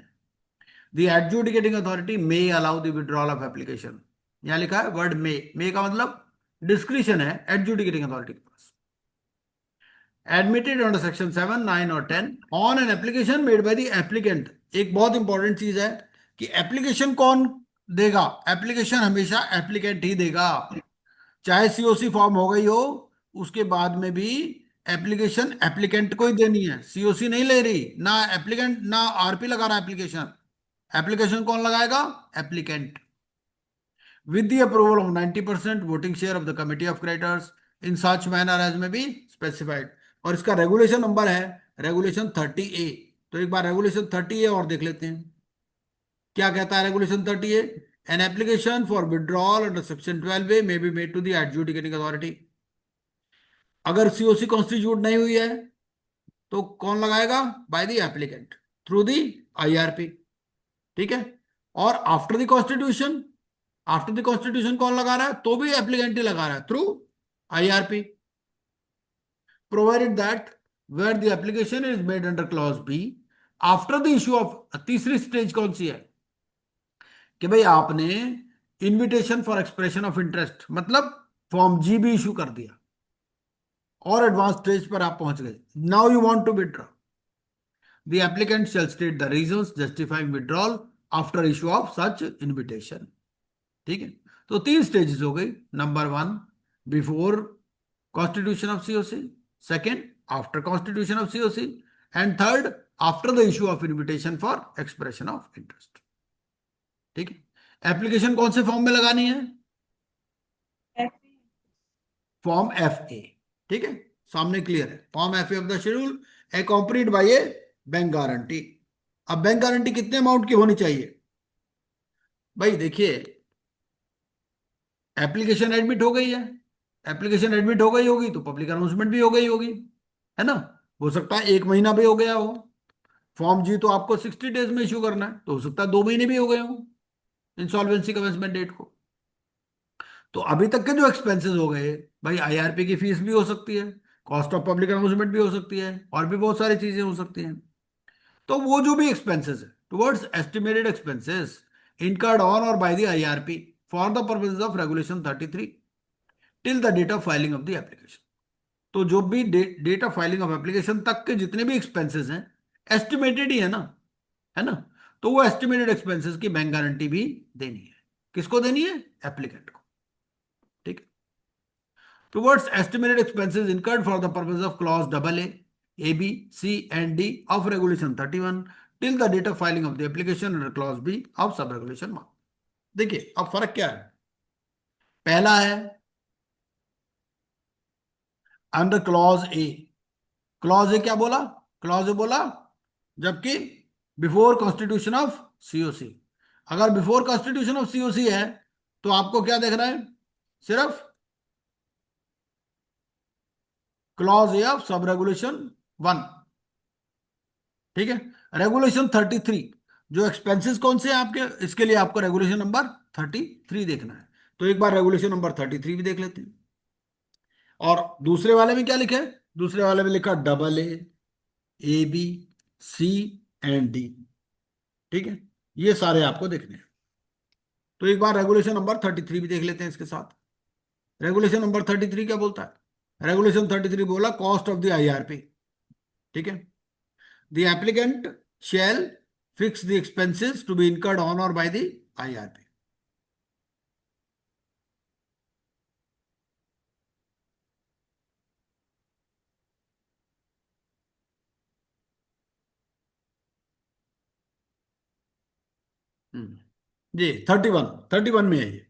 the adjudicating authority may allow the withdrawal of application. यहां लिखा है वर्ड मे का मतलब डिस्क्रिशन है एडजुडिकेटिंग अथॉरिटी के पास। एडमिटेड अंडर सेक्शन 7, 9 और 10 on an application made by the applicant. एक बहुत इंपॉर्टेंट चीज है कि एप्लीकेशन कौन देगा? एप्लीकेशन हमेशा एप्लीकेंट ही देगा, चाहे सीओसी फॉर्म हो गई हो उसके बाद में भी एप्लीकेशन एप्लीकेंट को ही देनी है, सीओसी नहीं ले रही, ना एप्लीकेंट ना आरपी लगा रहा एप्लीकेशन। एप्लीकेशन कौन लगाएगा? Applicant, with the approval of 90% voting share of the committee of creditors in such manner as may be specified। और इसका रेगुलेशन नंबर है रेगुलेशन 30A। तो एक बार रेगुलेशन 30A और देख लेते हैं क्या कहता है regulation 30A। An application for withdrawal under section 12A may be made to the adjudicating authority. अगर सीओसी कॉन्स्टिट्यूट नहीं हुई है तो कौन लगाएगा? By the applicant through the IRP. ठीक है। और after the constitution, after the constitution कौन लगा रहा है? तो भी एप्लीकेंट ही लगा रहा है through IRP, provided that where the application is made under clause B after the issue of. तीसरी स्टेज कौन सी है कि भाई आपने invitation for expression of interest मतलब फॉर्म जी भी इशू कर दिया और एडवांस स्टेज पर आप पहुंच गए, now you want to withdraw, the applicant shall state the reasons justifying withdrawal after issue of such invitation. ठीक है। तो 3 स्टेजेस हो गई। Number 1 before constitution of COC, second after constitution of COC, and third after the issue of invitation for expression of interest. ठीक है। Application कौन से form में लगानी है? है। Form F A. ठीक है, सामने क्लियर है। Form F A of the schedule accompanied by a bank guarantee. अब बैंक गारंटी कितने अमाउंट की होनी चाहिए? भाई देखिए, एप्लीकेशन एडमिट हो गई है, एप्लीकेशन एडमिट हो गई होगी तो पब्लिक अनाउंसमेंट भी हो गई होगी, है ना? हो सकता है 1 महीना भी हो गया हो। फॉर्म जी तो आपको 60 डेज में इशू करना है, तो हो सकता है 2 महीने भी हो गए हो इंसॉल्वेंसी कमेंसमेंट डेट को। तो अभी तक के जो एक्सपेंसेस हो गए, भाई आईआरपी की फीस भी हो सकती है, कॉस्ट ऑफ पब्लिक अनाउंसमेंट भी हो सकती है, और भी बहुत सारी चीजें हो सकती हैं। तो वो जो भी एक्सपेंसेस है towards estimated expenses incurred on और by the IRP for the purposes of regulation 33 till the date of filing of the application. तो जो भी date of filing of application तक के जितने भी एक्सपेंसेस हैं एस्टिमेटेड ही है ना, है ना? तो वो एस्टिमेटेड एक्सपेंसेस की बैंक गारंटी भी देनी है। किसको देनी है? एप्लीकेंट को। ठीक है। Towards estimated expenses incurred for the purpose of clause double A B C and D of regulation 31 till the date of filing of the application under clause B of sub regulation 1। देखिए अब फर्क क्या है। पहला है under clause A. Clause A क्या बोला? Clause A बोला जबकि बिफोर कॉन्स्टिट्यूशन ऑफ सीओसी। अगर बिफोर कॉन्स्टिट्यूशन ऑफ सीओसी है तो आपको क्या देखना है? सिर्फ clause A of sub regulation 1। ठीक है। रेगुलेशन 33 जो एक्सपेंसेस कौन से हैं आपके, इसके लिए आपको रेगुलेशन नंबर 33 देखना है। तो एक बार रेगुलेशन नंबर 33 भी देख लेते हैं। और दूसरे वाले में क्या लिखा है? दूसरे वाले में लिखा double A B C and D. ठीक है, ये सारे आपको देखने हैं। तो एक बार रेगुलेशन नंबर 33 भी देख लेते हैं इसके साथ। रेगुलेशन नंबर 33 क्या बोलता है? रेगुलेशन 33 बोला कॉस्ट ऑफ द आईआरपी। ठीक है। The applicant shall fix the expenses to be incurred on और बाय द आईआरपी। जी 31 में है ये,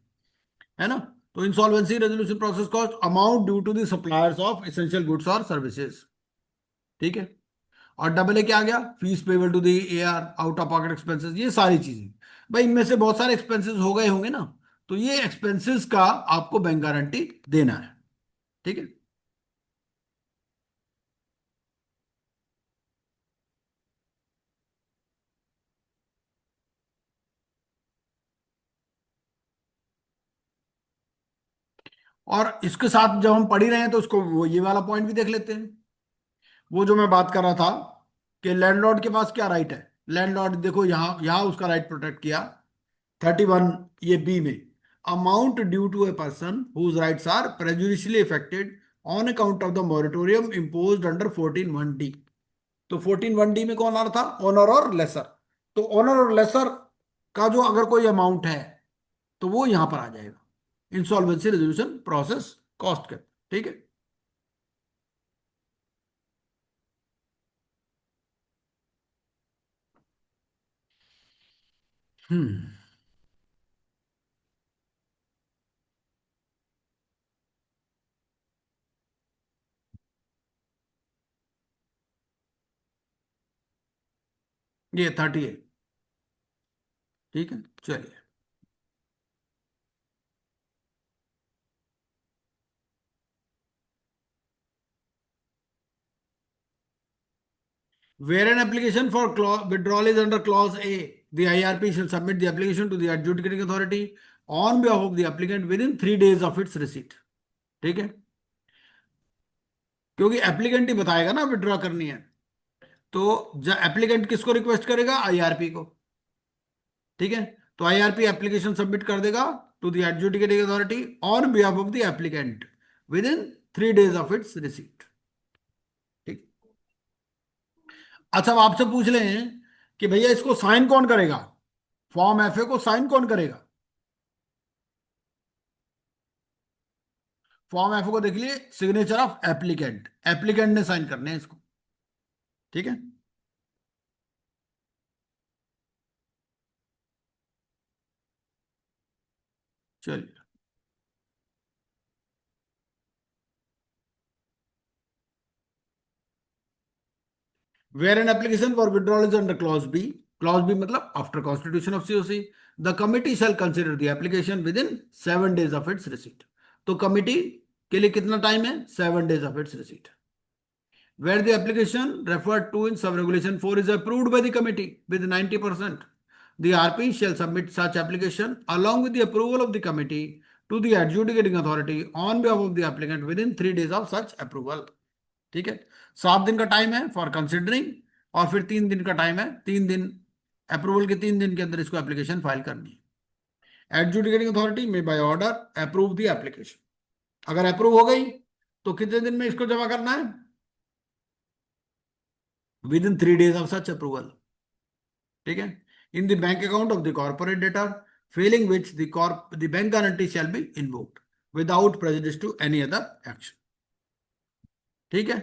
है ना। तो insolvency resolution process cost amount due to the suppliers of essential goods और सर्विसेज, ठीक है। और डबल ए क्या आ गया, fees payable to the AR, out of pocket expenses, ये सारी चीजें। भाई इनमें से बहुत सारे एक्सपेंसेस हो गए होंगे ना, तो ये एक्सपेंसेस का आपको बैंक गारंटी देना है, ठीक है। और इसके साथ जब हम पढ़ ही रहे हैं तो उसको वो ये वाला पॉइंट भी देख लेते हैं, वो जो मैं बात कर रहा था कि लैंडलॉर्ड के पास क्या राइट है। लैंडलॉर्ड देखो यहाँ यहाँ उसका राइट प्रोटेक्ट किया 31 ये बी में, amount due to a person whose rights are prejudicially affected on account of the moratorium imposed under 14(1)(d)। तो 14(1)(d) में कौन आ रहा था, ऑनर और लेसर। तो ऑनर और लेसर का जो अगर कोई अमाउंट है तो वो यहां पर आ जाएगा इंसॉल्वेंसी रेजोल्यूशन प्रोसेस कॉस्ट के, ठीक है। हम्म ये 38, ठीक है, चलिए। Where an application for withdrawal is under clause A, the IRP shall submit the application to the adjudicating authority on behalf of the applicant within 3 days of its receipt, ठीक है। क्योंकि एप्लीकेंट ही बताएगा ना विड्रॉ करनी है, तो applicant किसको request करेगा, आईआरपी को, ठीक है। तो आईआरपी एप्लीकेशन सबमिट कर देगा to the adjudicating authority on behalf of the applicant within 3 days of its receipt, ठीक। अच्छा अब आपसे पूछ लें कि भैया इसको साइन कौन करेगा, फॉर्म एफए को साइन कौन करेगा। फॉर्म एफए को देख लिए, सिग्नेचर ऑफ एप्लीकेंट, एप्लीकेंट ने साइन करने हैं इसको, ठीक है। चलिए, where an application for withdrawal is under clause B, clause B मतलब after constitution of COC, the committee shall consider the application within 7 days of its receipt। तो committee के लिए कितना टाइम है, 7 days of its receipt। Where the application referred to in sub-regulation 4 is approved by the committee with 90%, the RP shall submit such application along with the approval of the committee to the adjudicating authority on behalf of the applicant within 3 days of such approval, ठीक है। 7 दिन का time है for considering, और फिर 3 दिन का time है, 3 दिन अप्रूवल के 3 दिन के अंदर इसको एप्लीकेशन फाइल करनी है। एडजुडिकेटिंग अथॉरिटी में by order approve the application, अगर अप्रूव हो गई तो कितने दिन में इसको जमा करना है, within 3 days of such approval, ठीक है। In the bank account of the corporate debtor, failing which the bank guarantee shall be invoked without prejudice to any other action, ठीक है।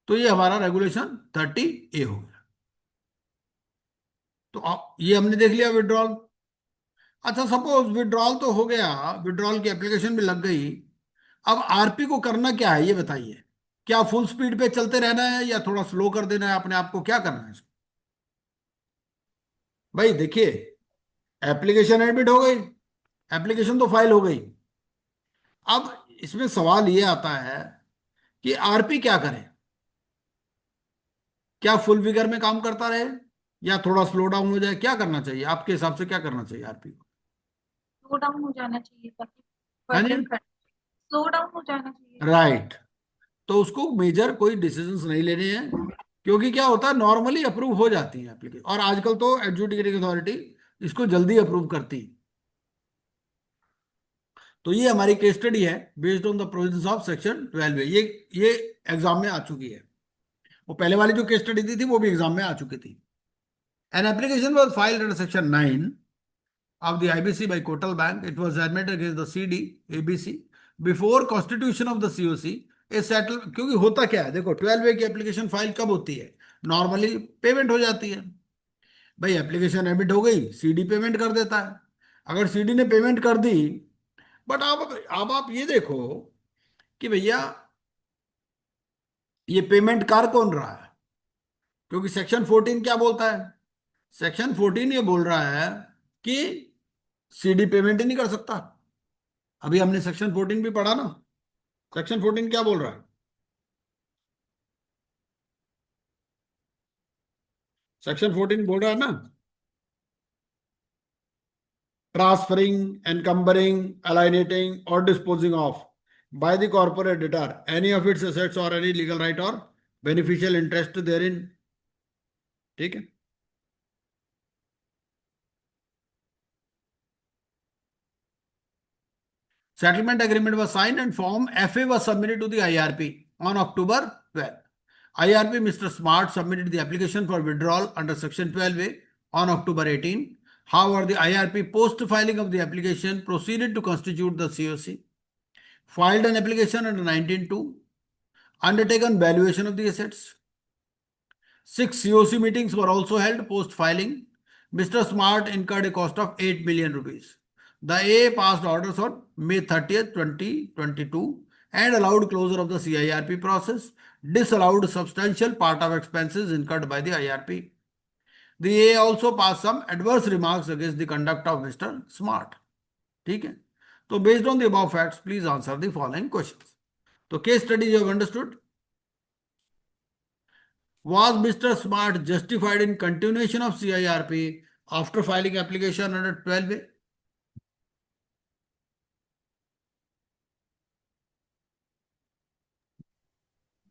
तो ये हमारा रेगुलेशन 30A हो गया। तो ये हमने देख लिया विड्रॉल। अच्छा सपोज विड्रॉल तो हो गया, विड्रॉल की एप्लीकेशन भी लग गई, अब आरपी को करना क्या है ये बताइए। क्या फुल स्पीड पे चलते रहना है या थोड़ा स्लो कर देना है अपने आप को, क्या करना है इसको। भाई देखिए, एप्लीकेशन एडमिट हो गई, एप्लीकेशन तो फाइल हो गई। अब इसमें सवाल ये आता है कि आरपी क्या करे, क्या फुल विगर में काम करता रहे या थोड़ा स्लो डाउन हो जाए, क्या करना चाहिए आपके हिसाब से, क्या करना चाहिए आरपी को। स्लो डाउन हो जाना चाहिए ताकि हाँ जी, फर्दर स्लो डाउन हो जाना चाहिए। राइट। तो उसको मेजर कोई डिसीजंस नहीं लेने हैं, क्योंकि क्या होता है नॉर्मली अप्रूव हो जाती है एप्लीकेशन, और आजकल तो एडजुडिकेटिंग अथॉरिटी इसको जल्दी अप्रूव करती है। तो ये हमारी केस स्टडी है based on the provisions of section 12A, ये एग्जाम में आ चुकी है। वो पहले वाली जो केस स्टडी दी थी वो भी एग्जाम में आ चुकी थी। An application was filed under section 9 of the IBC by Kotal Bank. It was admitted against the CD, ABC. Before constitution of the COC, A settle, क्योंकि होता क्या है देखो, 12A की एप्लीकेशन फाइल कब होती है, नॉर्मली पेमेंट हो जाती है। भाई एप्लीकेशन एडमिट हो गई, सीडी पेमेंट कर देता है। अगर सीडी ने पेमेंट कर दी, बट अब आप ये देखो कि भैया ये पेमेंट कर कौन रहा है, क्योंकि सेक्शन 14 क्या बोलता है, सेक्शन 14 ये बोल रहा है कि सीडी पेमेंट ही नहीं कर सकता। अभी हमने सेक्शन 14 भी पढ़ा ना, सेक्शन 14 क्या बोल रहा है, सेक्शन 14 बोल रहा है ना, transferring, encumbering, alienating, or disposing of by the corporate debtor any of its assets or any legal right or beneficial interest therein. ठीक है। Settlement agreement was signed and form FA was submitted to the IRP on October 12. IRP Mr. Smart submitted the application for withdrawal under Section 12A on October 18. However, the IRP post filing of the application proceeded to constitute the COC, filed an application under 19.2, undertaken valuation of the assets. 6 COC meetings were also held post filing. Mr. Smart incurred a cost of 8 million rupees. The A passed orders on May 30th, 2022 and allowed closure of the CIRP process, disallowed substantial part of expenses incurred by the IRP. The A also passed some adverse remarks against the conduct of Mr. Smart. ठीक है, तो based on the above facts, please answer the following questions. तो case study you have understood. Was Mr. Smart justified in continuation of CIRP after filing application under 12A?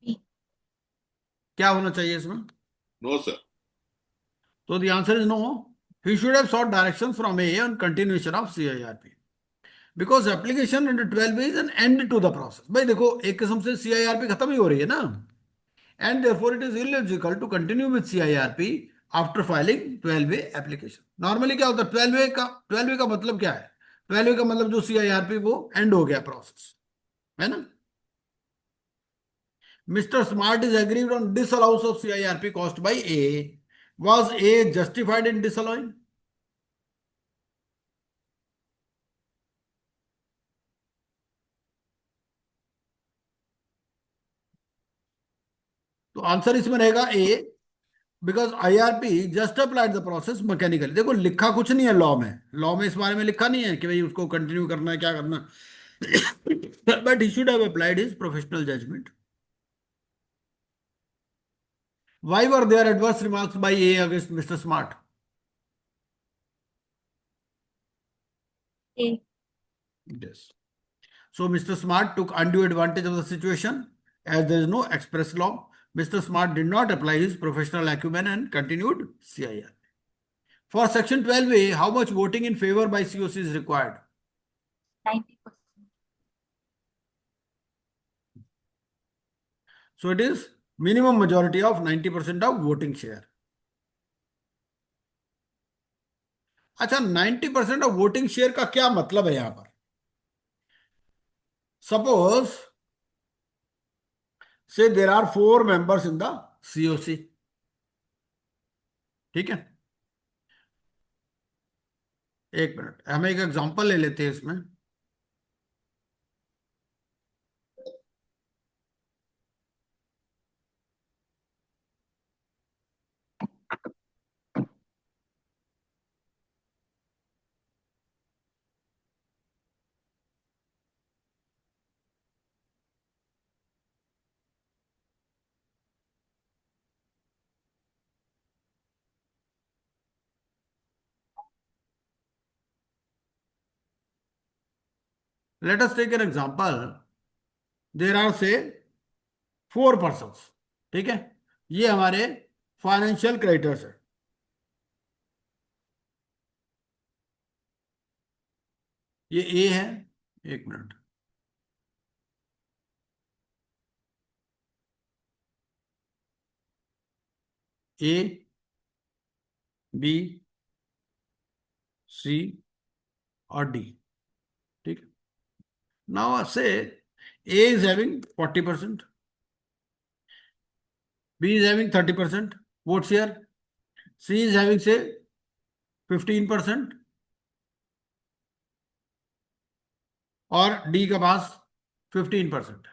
B. क्या होना चाहिए इसमें? No, sir. So the answer is no. He should have sought directions from A on continuation of CIRP. Because application under 12A is an end to the process. भाई देखो एक किस्म से CIRP खत्म ही हो रही है ना, and therefore it is illogical to continue with CIRP after filing 12A application. Normally क्या होता है 12A का मतलब क्या है, 12A का मतलब जो CIRP वो end हो गया प्रोसेस, है ना। Mr. Smart is aggrieved on disallowance of CIRP cost by A. Was A justified in disallowing? तो आंसर इसमें रहेगा A, because IRP just applied the process mechanically. देखो लिखा कुछ नहीं है लॉ में, लॉ में इस बारे में लिखा नहीं है कि भाई उसको कंटिन्यू करना है क्या करना, but he should have applied his professional judgement. Why were there adverse remarks by A against Mr. Smart? A. Yes. So Mr. Smart took undue advantage of the situation as there is no express law. Mr. Smart did not apply his professional acumen and continued CIR. For Section 12A, how much voting in favor by COC is required? 90%. So it is minimum majority of 90% of voting share. अच्छा 90% of voting share का क्या मतलब है यहां पर? Suppose say there are 4 members in the COC, ठीक है, एक मिनट हम एक एग्जांपल ले लेते हैं इसमें। Let us take an example, there are say 4 person, ठीक है, ये हमारे फाइनेंशियल क्रेडिटर्स है, ये ए है, एक मिनट, ए बी सी और डी, ठीक है। नाउ से A is having 40%. B is having 30% vote share. C is having say 15%. और D के पास 15%.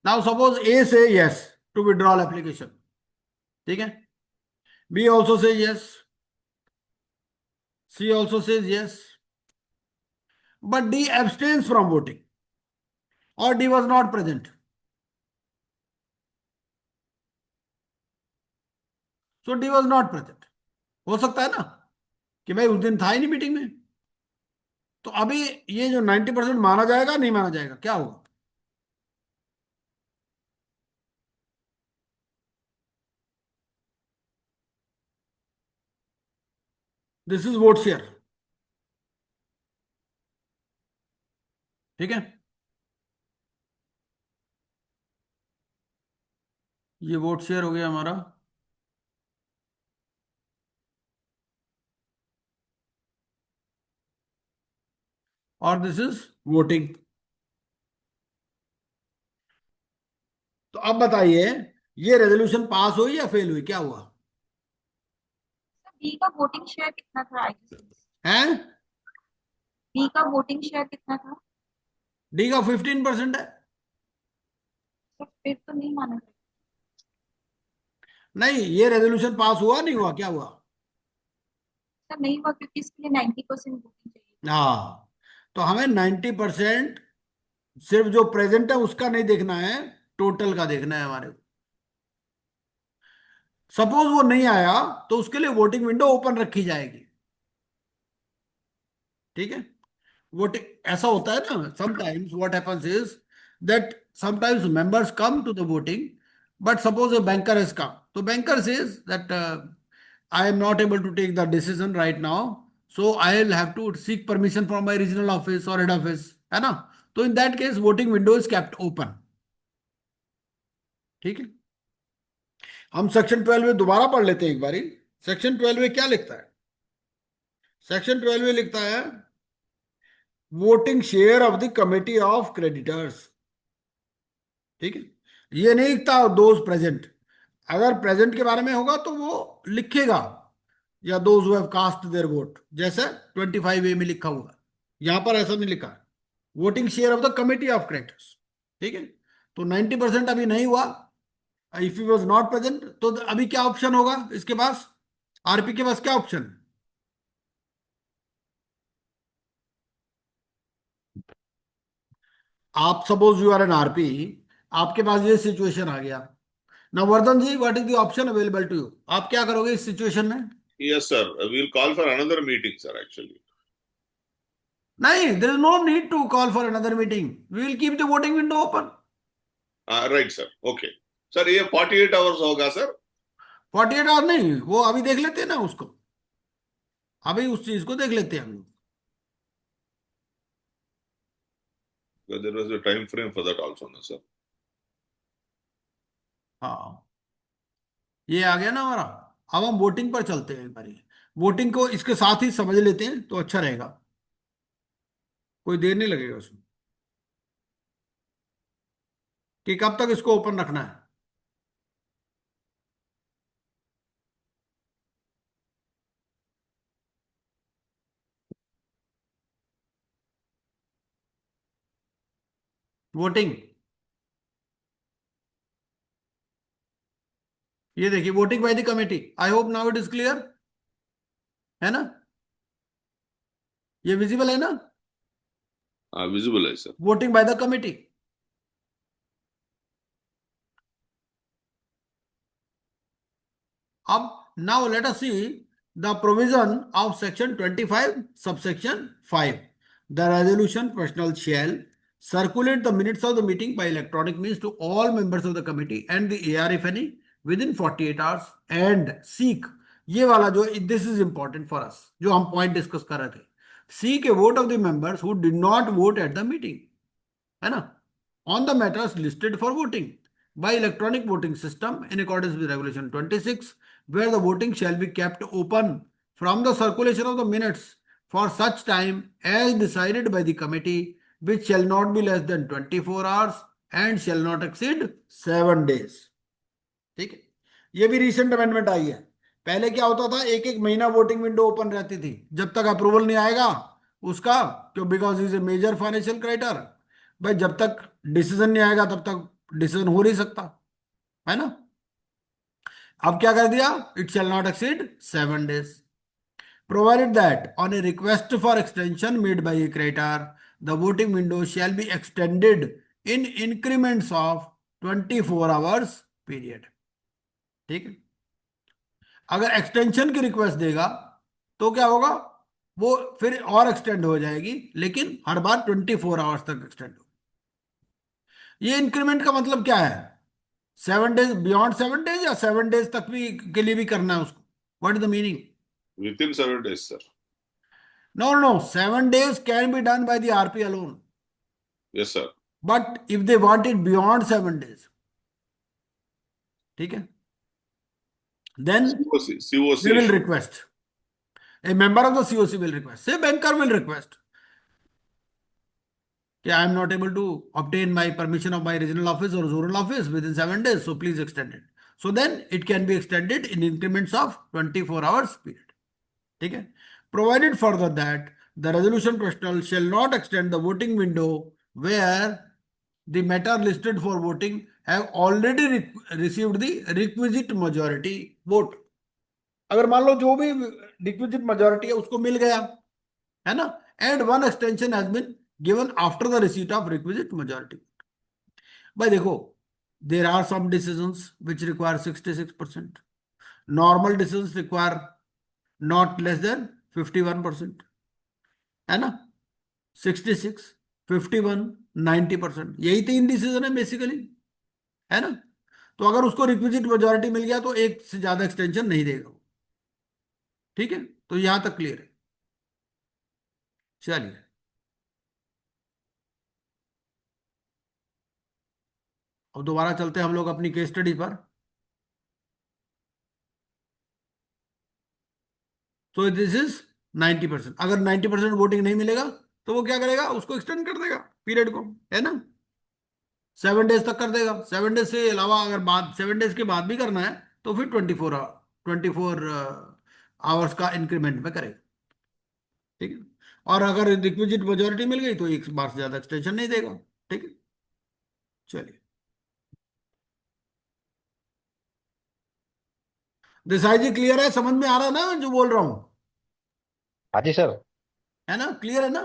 Now suppose A say yes to withdrawal application. ठीक है? B also says yes. C also says yes. But D abstains from voting. Or D was not present. So D was not present. हो सकता है ना कि भाई उस दिन था ही नहीं मीटिंग में. तो अभी ये जो 90% माना जाएगा नहीं माना जाएगा, क्या होगा? This is vote share. ठीक है, ये वोट शेयर हो गया हमारा. और दिस इज वोटिंग. तो अब बताइए ये रेजोल्यूशन पास हुई या फेल हुई, क्या हुआ? बी का वोटिंग शेयर कितना था? हैं? बी का वोटिंग शेयर कितना था? डी का 15% है. तो फिर तो नहीं माना जाएगा। नहीं, ये रेजोल्यूशन पास हुआ नहीं हुआ, क्या हुआ? सर नहीं हुआ क्योंकि इसके लिए 90% वोटिंग चाहिए। हाँ, तो हमें 90% सिर्फ जो प्रेजेंट है उसका नहीं देखना है, टोटल का देखना है हमारे को. सपोज वो नहीं आया तो उसके लिए वोटिंग विंडो ओपन रखी जाएगी. ठीक है, वोटिंग ऐसा होता है ना, sometimes what happens is that sometimes members come to the voting, but suppose a banker has come, तो banker says that I am not able to take the decision right now, so I will have to seek permission from my regional office और head office, है ना. तो in that case voting window is kept open. ठीक है, हम section 12 में दोबारा पढ़ लेते हैं एक बारी. सेक्शन 12 में क्या लिखता है? सेक्शन 12 में लिखता है voting share of the committee of creditors. ठीक है, ये नहीं लिखता दोज प्रेजेंट. अगर प्रेजेंट के बारे में होगा तो वो लिखेगा या those who have cast their vote, जैसे 25A में लिखा हुआ है. यहां पर ऐसा नहीं लिखा है, voting share of the committee of creditors. ठीक है, तो 90% अभी नहीं हुआ. If he was not present तो अभी क्या ऑप्शन होगा इसके पास? आरपी के पास क्या ऑप्शन है? आप suppose you are an RP, आपके पास ये सिचुएशन आ गया. ना Vardhan ji, what is the option available to you? आप क्या करोगे इस सिचुएशन में? Yes, sir. We'll call for another meeting, sir, actually. नहीं, there is no need to call for another meeting. We will keep the voting window open. Right, sir. Okay. Sir, ये 48 hours होगा, sir? 48 our नहीं, वो अभी देख लेते हैं ना उसको. अभी उस चीज को देख लेते हैं हम लोग. Because there was a time frame for that also, no, sir. हाँ, ये आ गया ना हमारा. अब हम वोटिंग पर चलते हैं एक बारी. वोटिंग को इसके साथ ही समझ लेते हैं तो अच्छा रहेगा, कोई देर नहीं लगेगा उसमें कि कब तक इसको ओपन रखना है. वोटिंग, ये देखिए voting by the committee. I hope now it is clear, है ना? ये विजिबल है ना? Visible है, sir. Voting by the committee. अब now let us see the provision of section 25 subsection 5. The resolution personal shall circulate the minutes of the meeting by electronic means to all members of the committee and the AR if any within 48 hours and seek, ये वाला जो this is important for us, जो हम point discuss कर रहे थे, seek a vote of the members who did not vote at the meeting, है ना, on the matters listed for voting by electronic voting system in accordance with regulation 26, where the voting shall be kept open from the circulation of the minutes for such time as decided by the committee which shall not be less than 24 hours and shall not exceed 7 days. ठीक है, ये भी recent amendment आई है. पहले क्या होता था, एक एक महीना वोटिंग विंडो ओपन रहती थी जब तक अप्रूवल नहीं आएगा उसका, क्यों, because is a major financial criteria. भाई जब तक डिसीजन नहीं आएगा तब तक डिसीजन हो नहीं सकता, है ना. अब क्या कर दिया, it shall not exceed 7 days. Provided that on a request for extension made by a creditor, the voting window shall be extended in increments of 24 hours period. ठीक है, अगर एक्सटेंशन की रिक्वेस्ट देगा तो क्या होगा, वो फिर और एक्सटेंड हो जाएगी, लेकिन हर बार 24 आवर्स तक एक्सटेंड हो. ये इंक्रीमेंट का मतलब क्या है, 7 days, बियॉन्ड 7 days या 7 days तक भी के लिए भी करना है उसको, what is the meaning? Within 7 days, sir. No, no, no. 7 days can be done by the RP alone. Yes, sir. But if they want it beyond 7 days, ठीक है, then COC, COC. they will request. A member of the COC will request. Say banker will request. I am not able to obtain my permission of my regional office or zonal office within 7 days, so please extend it. So then it can be extended in increments of 24 hours period. ठीक है, provided further that the resolution personal shall not extend the voting window where the matter listed for voting have already received the requisite majority vote. अगर मान लो जो भी requisite majority है उसको मिल गया, है ना, and one extension has been given after the receipt of requisite majority. भाई देखो, there are some decisions which require 66%. Normal decisions require not less than 51%, है ना, 66, 51, 90%, यही 3 डिसीजन है बेसिकली, है ना. तो अगर उसको रिक्विजिट मेजॉरिटी मिल गया तो एक से ज्यादा एक्सटेंशन नहीं देगा. ठीक है, तो यहां तक क्लियर है. चलिए, अब दोबारा चलते हैं हम लोग अपनी केस स्टडी पर. तो दिस इज 90%. अगर 90% वोटिंग नहीं मिलेगा तो वो क्या करेगा, उसको एक्सटेंड कर देगा पीरियड को, है ना, 7 days तक कर देगा. 7 days से अलावा अगर बाद 7 days के बाद भी करना है तो फिर 24 आवर्स का इंक्रीमेंट में करेगा. ठीक है, और अगर रिक्विजिट मेजोरिटी मिल गई तो एक बार से ज्यादा एक्सटेंशन नहीं देगा. ठीक है, चलिए, दिसाई जी क्लियर है, समझ में आ रहा है ना जो बोल रहा हूं, हाँ जी सर, है ना, क्लियर है ना.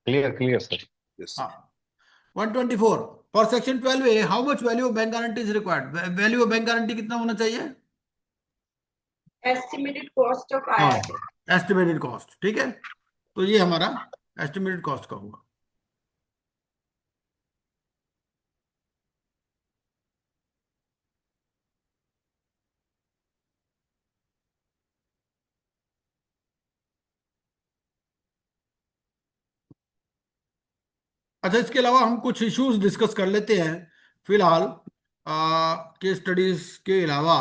Clear clear sir. Yes. हाँ, 124 for section 12A, how much value of bank guarantee is required. Value of bank guarantee कितना होना चाहिए, Estimated cost of हाँ, IRP. Estimated cost. ठीक है, तो ये हमारा एस्टिमेटेड कॉस्ट का होगा. अच्छा, इसके अलावा हम कुछ इश्यूज डिस्कस कर लेते हैं फिलहाल, केस स्टडीज के अलावा.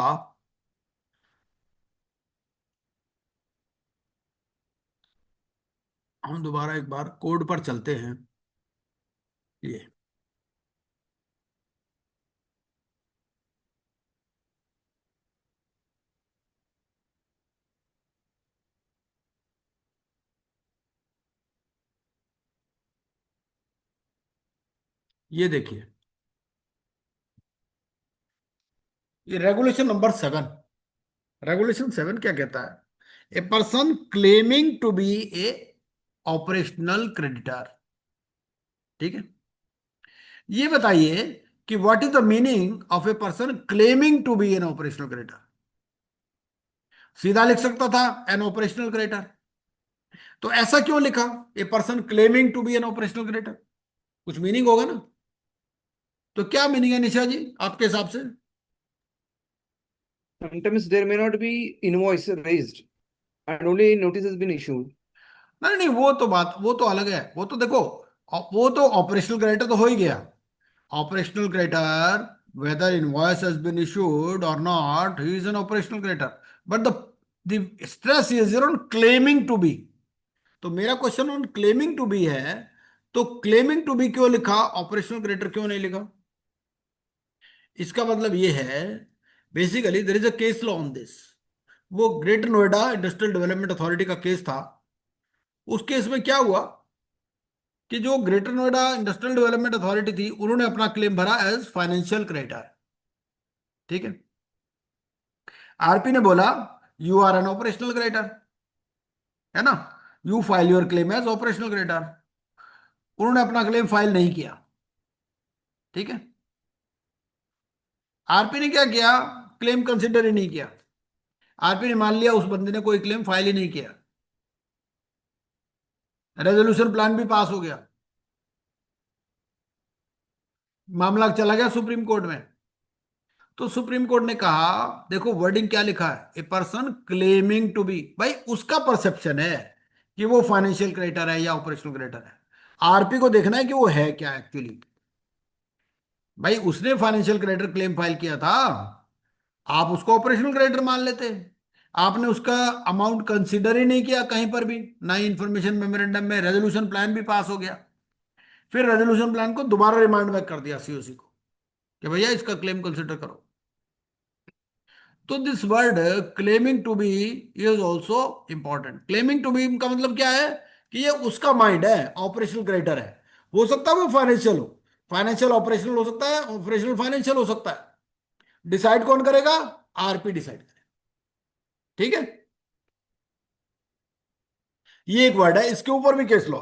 हम दोबारा एक बार कोड पर चलते हैं. ये देखिए, ये रेगुलेशन नंबर 7. रेगुलेशन 7 क्या कहता है, a person claiming to be a operational creditor. ठीक है, ये बताइए कि what is the meaning of a person claiming to be an operational creditor. सीधा लिख सकता था एन ऑपरेशनल क्रेडिटर, तो ऐसा क्यों लिखा, a person claiming to be an operational creditor, कुछ मीनिंग होगा ना. तो क्या मीनिंग है निशा जी आपके हिसाब से. Sometimes there may not be invoice raised and only notice has been issued. नहीं नहीं, वो तो बात, वो तो अलग है. वो तो देखो, वो तो ऑपरेशनल क्रेडिटर तो हो ही गया. Operational creditor, whether invoice has been issued or not, he is an operational creditor. But the stress is on claiming to be. तो मेरा question on claiming to be है तो क्लेमिंग टू बी क्यों लिखा, operational creditor क्यों नहीं लिखा? इसका मतलब ये है, basically there is a case law on this. वो greater Noida industrial development authority का केस था। उस केस में क्या हुआ कि जो greater Noida industrial development authority थी, उन्होंने अपना क्लेम भरा एज फाइनेंशियल क्रेडिटर। ठीक है। आरपी ने बोला you are an operational creditor, है ना, you file your claim as operational creditor. उन्होंने अपना क्लेम फाइल नहीं किया। ठीक है। आरपी ने क्या किया, क्लेम कंसिडर ही नहीं किया। आरपी ने मान लिया उस बंदे ने कोई क्लेम फाइल ही नहीं किया, रेजोल्यूशन प्लान भी पास हो गया, मामला चला गया सुप्रीम कोर्ट में। तो सुप्रीम कोर्ट ने कहा देखो वर्डिंग क्या लिखा है, a person claiming to be, भाई उसका परसेप्शन है कि वो फाइनेंशियल क्रेडिटर है या ऑपरेशनल क्रेडिटर है। आरपी को देखना है कि वो है क्या एक्चुअली। भाई उसने फाइनेंशियल क्रेडिटर क्लेम फाइल किया था, आप उसको ऑपरेशनल क्रेडिटर मान लेते। आपने उसका अमाउंट कंसिडर ही नहीं किया कहीं पर भी, ना ही इंफॉर्मेशन मेमोरेंडम में। रेजोल्यूशन प्लान भी पास हो गया, फिर रेजोल्यूशन प्लान को दोबारा रिमांड बैक कर दिया सीओसी को कि भैया इसका क्लेम कंसिडर करो। तो this word claiming to be is also important. Claiming to be का मतलब क्या है कि ये उसका माइंड है, ऑपरेशनल क्रेडिटर है। हो सकता है वो फाइनेंशियल हो, फाइनेंशियल ऑपरेशनल हो सकता है, ऑपरेशनल फाइनेंशियल हो सकता है। डिसाइड कौन करेगा, आरपी डिसाइड करेगा। ठीक है, ये एक वर्ड है, इसके ऊपर भी केस लॉ।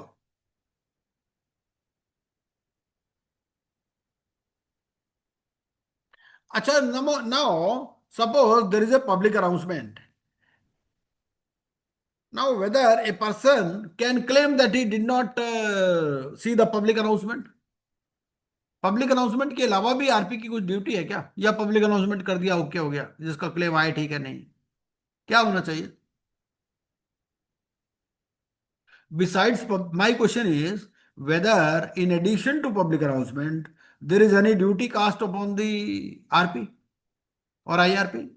अच्छा, now suppose there is a public announcement. Now, whether a person can claim that he did not see the public announcement, public announcement के अलावा भी आरपी की कुछ ड्यूटी है क्या, या पब्लिक अनाउंसमेंट कर दिया ओके हो गया, जिसका क्लेम आए ठीक है नहीं, क्या होना चाहिए? Besides, my question is whether in addition to public announcement, there is any duty cast upon the RP or IRP?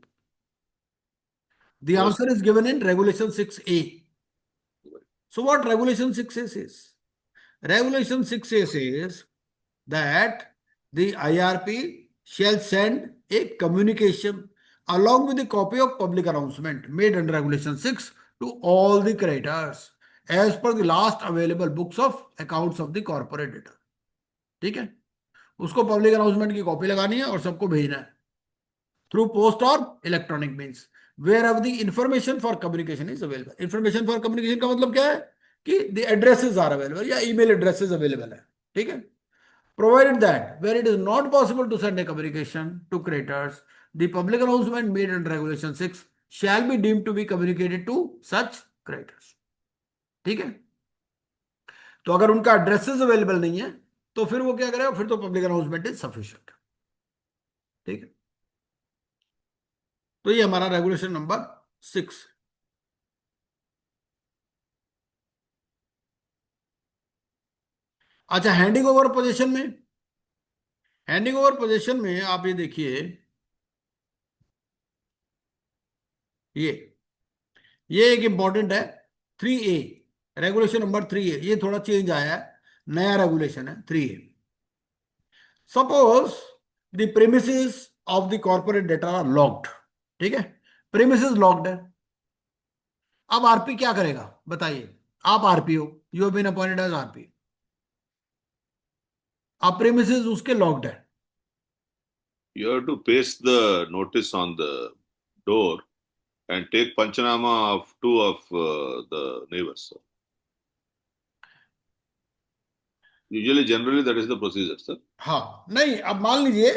The Yes. answer is given in Regulation 6A. So what Regulation 6A says? Regulation 6A says that the IRP shall send a communication along with a copy of public announcement made under Regulation 6 to all the creditors as per the last available books of accounts of the corporate debtor. ठीक है, उसको public announcement की copy लगानी है और सबको भेजना है थ्रू पोस्ट और electronic means where of the information for communication is available. Information for communication का मतलब क्या है कि द एड्रेसेस आर अवेलेबल या ईमेल एड्रेसेस अवेलेबल है। ठीक है, provided that where it is not possible to send a communication to creditors, the public announcement made under Regulation 6 shall be deemed to be communicated to such creditors. ठीक है, तो अगर उनका addresses available नहीं है तो फिर वो क्या करेगा, फिर तो पब्लिक अनाउंसमेंट इज सफिशिएंट। ठीक है, तो ये हमारा रेगुलेशन नंबर 6। अच्छा, हैंडिंग ओवर पोजीशन में, हैंडिंग ओवर पोजीशन में आप ये देखिए, ये एक इंपॉर्टेंट है 3A, रेगुलेशन नंबर 3A। ये थोड़ा चेंज आया है, नया रेगुलेशन है 3A। Suppose the premises of the corporate data are locked. ठीक है, प्रीमिसेस लॉक्ड है। अब आरपी क्या करेगा बताइए, आप आरपी हो, you have been appointed as RP, अब प्रीमिसेस उसके लॉक्ड है। You have to paste the notice on the door and take Panchanama of two of the neighbors. Sir. Usually, generally, that is the procedure, sir. हाँ, नहीं अब मान लीजिए,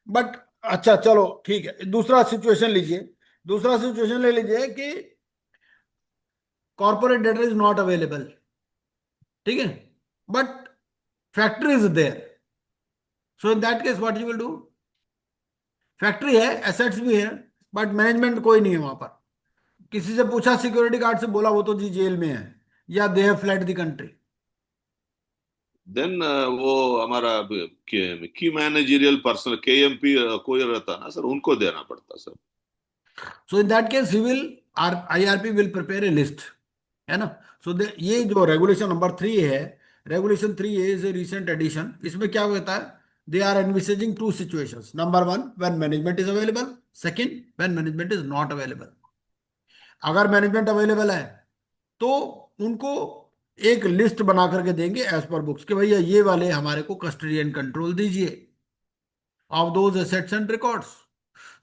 but अच्छा चलो ठीक है, दूसरा सिचुएशन लीजिए, दूसरा सिचुएशन ले लीजिए कि corporate data is not available. ठीक है, but factory is there, so in that case what you will do, factory है, एसेट्स भी है, बट मैनेजमेंट कोई नहीं है वहां पर। किसी से पूछा सिक्योरिटी गार्ड से, बोला वो तो जी जेल में है या they have fled the country. Then वो हमारा की मैनेजरियल पर्सन KMP कोई रहता ना सर, उनको देना पड़ता sir. So in that case he will, IRP will prepare a list, है ना। सो ये जो रेगुलेशन नंबर 3 है, regulation 3 is a recent addition. इसमें क्या होता है? They are envisaging two situations. Number one, when management is available. Second, when management is not available. अगर मैनेजमेंट अवेलेबल है तो उनको एक लिस्ट बना करके देंगे एज पर बुक्स कि भैया ये वाले हमारे को कस्टडी एंड कंट्रोल दीजिए of those assets and records.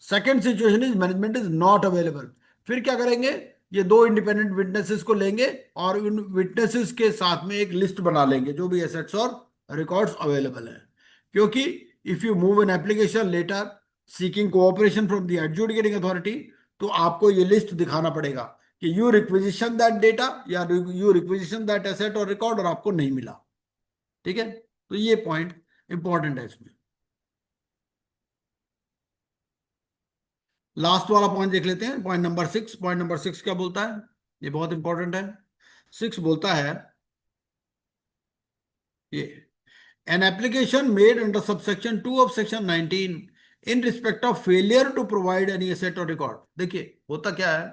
Second situation is management is not available. फिर क्या करेंगे? ये दो इंडिपेंडेंट विटनेसेस को लेंगे और उन विटनेसेस के साथ में एक लिस्ट बना लेंगे जो भी एसेट्स और रिकॉर्ड्स अवेलेबल है. क्योंकि if you move an application letter seeking cooperation from the adjudicating authority, तो आपको ये लिस्ट दिखाना पड़ेगा कि यू रिक्विजिशन दैट डेटा या यू रिक्विजिशन दैट एसेट और रिकॉर्ड और आपको नहीं मिला. ठीक है, तो ये पॉइंट इंपॉर्टेंट है इसमें. लास्ट वाला पॉइंट देख लेते हैं, पॉइंट नंबर 6. पॉइंट नंबर 6 क्या बोलता है? ये बहुत इंपॉर्टेंट है. 6 बोलता है ये, an application made under subsection 2 of section 19 in respect of failure to provide any asset or record. देखिए होता क्या है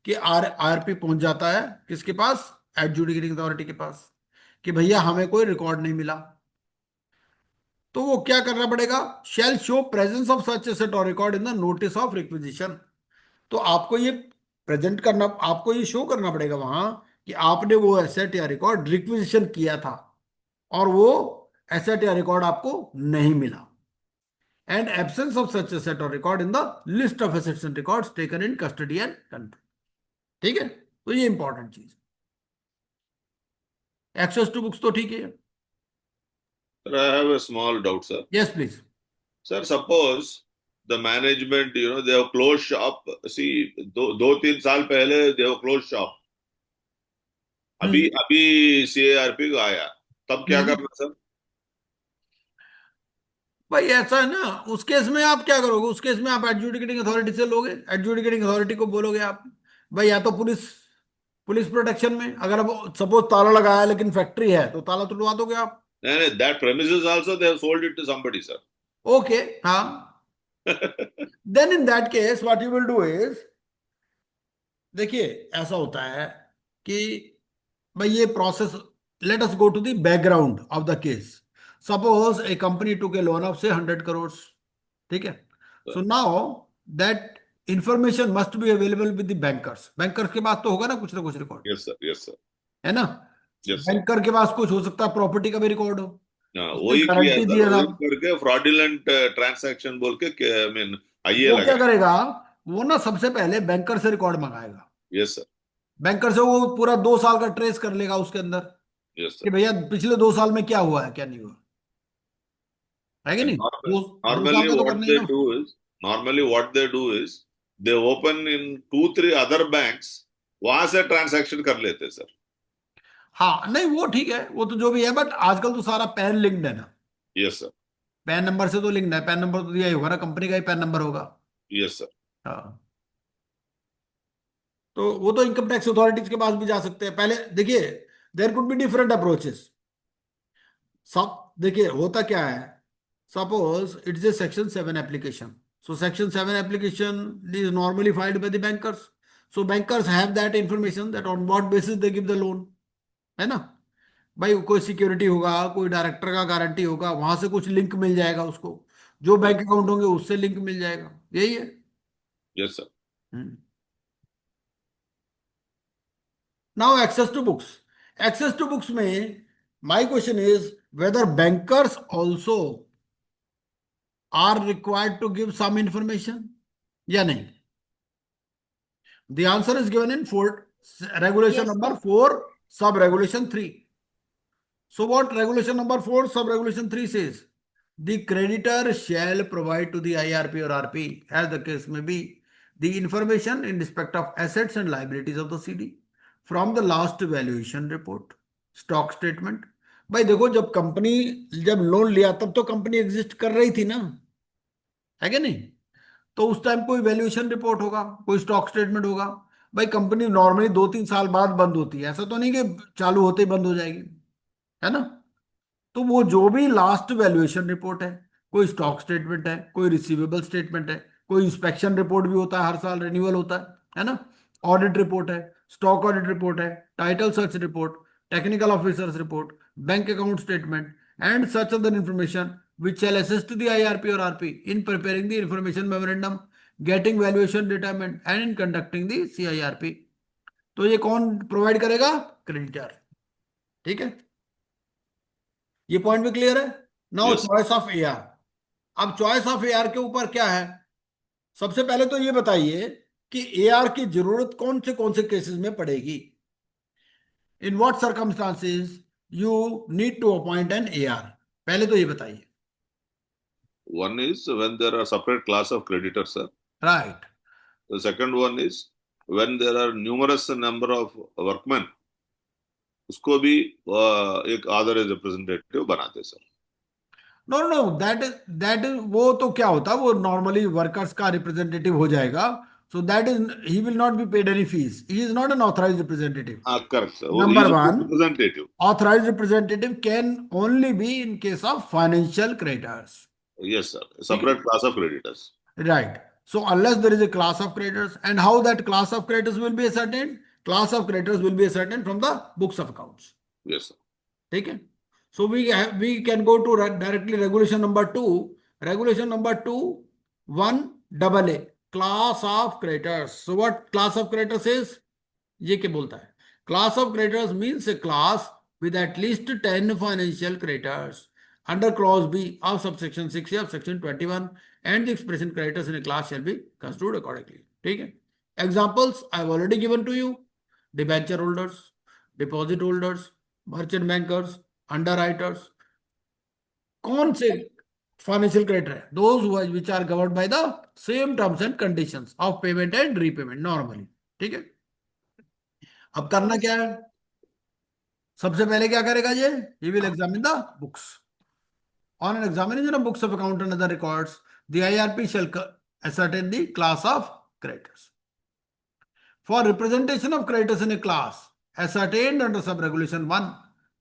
कि आरपी पहुंच जाता है किसके पास? एडजुडिकेटिंग अथॉरिटी के पास, कि भैया हमें कोई रिकॉर्ड नहीं मिला. तो वो क्या करना पड़ेगा? Shall show presence of such asset और record in the notice of requisition. तो आपको ये प्रेजेंट करना, आपको ये शो करना पड़ेगा वहां कि आपने वो एसेट या रिकॉर्ड रिक्विजिशन किया था और वो एसेट या रिकॉर्ड आपको नहीं मिला. And absence of such asset और record in the list of assets and records taken in custody and control. ठीक है, तो ये इंपॉर्टेंट चीज. एक्सेस टू बुक्स तो ठीक है. Sir, I have a small doubt, sir. Yes please. Sir, suppose the management, they have closed shop. See, दो तीन साल पहले they have closed shop. अभी CARP का आया, तब क्या करना सर? भाई ऐसा है ना, उस केस में आप क्या करोगे? उस केस में आप एडजुडिकेटिंग अथॉरिटी से लोगे. एडजुडिकेटिंग अथॉरिटी को बोलोगे आप भाई या तो पुलिस प्रोटेक्शन में, अगर अब सपोज ताला लगाया है लेकिन फैक्ट्री है तो ताला तुड़वा दोगे आप. नहीं, that premises also they have sold it to somebody, sir. Okay, हाँ. Then in that case what you will do is, देखिए ऐसा होता है कि भाई ये process, let us go to the background of the case. Suppose a company took a loan of say 100 crores. ठीक है, so now that information must be available with the bankers. Bankers के पास तो होगा ना कुछ record. Yes, sir. Yes, sir. है ना? Yes, sir. बैंकर के पास कुछ हो सकता है, प्रॉपर्टी का भी रिकॉर्ड हो. हाँ, उसने वही किया गारंटी सर, दिया था. वही करके फ्रॉडुलेंट ट्रांजैक्शन बोल के आई मीन आइए वो क्या लगा. करेगा? वो ना सबसे पहले बैंकर से रिकॉर्ड मंगाएगा. Yes sir. बैंकर से वो पूरा 2 साल का ट्रेस कर लेगा उसके अंदर यस कि सर. भैया पिछले 2 साल में क्या हुआ है क्या नहीं हुआ है कि नहीं. Normally 2 साल का तो what करना ही they ना. do is, they open in 2-3 other banks, वहां से ट्रांजैक्शन कर लेते हैं सर. हाँ नहीं वो ठीक है, वो तो जो भी है, बट आजकल तो सारा पैन लिंक्ड है ना. Yes sir. पैन नंबर से तो लिंक्ड है. पैन नंबर तो दिया ही होगा ना, कंपनी का ही पैन नंबर होगा. Yes sir. हाँ, तो वो तो इनकम टैक्स अथॉरिटीज के पास भी जा सकते हैं. पहले देखिए there could be different approaches. सब देखिए होता क्या है, suppose it's a section 7 application. So section 7 application is normally filed by the bankers. So bankers have that information that on what basis they give the loan. है ना भाई? कोई security होगा, कोई डायरेक्टर का गारंटी होगा, वहां से कुछ लिंक मिल जाएगा उसको. जो बैंक अकाउंट होंगे उससे लिंक मिल जाएगा. यही है. Yes sir. Now access to books. Access to books में my question is whether bankers also are required to give some information या नहीं. The answer is given in regulation Yes, number sir. 4 sub regulation 3. So what regulation number 4 sub regulation 3 says? The creditor shall provide to the IRP or RP, as the case may be, the information in respect of assets and liabilities of the CD from the last valuation report, stock statement. भाई देखो जब loan लिया तब तो company exist कर रही थी ना, है क्या नहीं? तो उस टाइम कोई वैल्यूएशन रिपोर्ट होगा, कोई स्टॉक स्टेटमेंट होगा. भाई कंपनी नॉर्मली 2-3 साल बाद बंद होती है, ऐसा तो नहीं कि चालू होते ही बंद हो जाएगी. है ना? तो वो जो भी लास्ट वैल्यूएशन रिपोर्ट है, कोई स्टॉक स्टेटमेंट है, कोई रिसीवेबल स्टेटमेंट है, कोई इंस्पेक्शन रिपोर्ट भी होता है, हर साल रिन्यूअल होता है ना? ऑडिट रिपोर्ट है, स्टॉक ऑडिट रिपोर्ट है, title search report, technical officers report, bank account statement, and such other information which shall assist the IRP or RP in preparing the information memorandum, getting valuation determined, and in conducting the CIRP. तो ये कौन provide करेगा? Creditor. ठीक है, ये point भी clear है। Now Yes. Choice of AR। अब चॉइस ऑफ AR के ऊपर क्या है? सबसे पहले तो ये बताइए कि AR की जरूरत कौन से केसेस में पड़ेगी। In what circumstances you need to appoint an AR, पहले तो ये बताइए। One is when there are separate class of creditors, sir. Right. The second one is when there are numerous number of workmen, उसको भी एक authorized representative बनाते sir. No no, that is वो तो क्या होता है, वो नॉर्मली वर्कर्स का रिप्रेजेंटेटिव हो जाएगा। So that is he will not be paid any fees, he is not an authorised representative. हाँ, correct sir. Number He is a one. representative. Authorized representative can only be in case of financial creditors. Yes, sir. Separate class of creditors. Right. So unless there is a class of creditors, and how that class of creditors will be ascertained? Class of creditors will be ascertained from the books of accounts. Yes, sir. ठीक है। So we can go to directly regulation number 2. Regulation number 2, 1AA, class of creditors. So what class of creditors is? ये क्या बोलता है? Class of creditors means a class with at least 10 financial creditors under clause B of subsection 6 of section 21, and the expression creditors in a class shall be construed accordingly. ठीक है। Examples I have already given to you: debenture holders, deposit holders, merchant bankers, underwriters. कौन से financial creditor है? Those which are governed by the same terms and conditions of payment and repayment normally. ठीक है। अब करना क्या है? सबसे पहले क्या करेगा ये? He will examine the books. On an examination of books of account and other records, the IRP shall ascertain the class of creditors. For representation of creditors in a class ascertained under sub-regulation 1,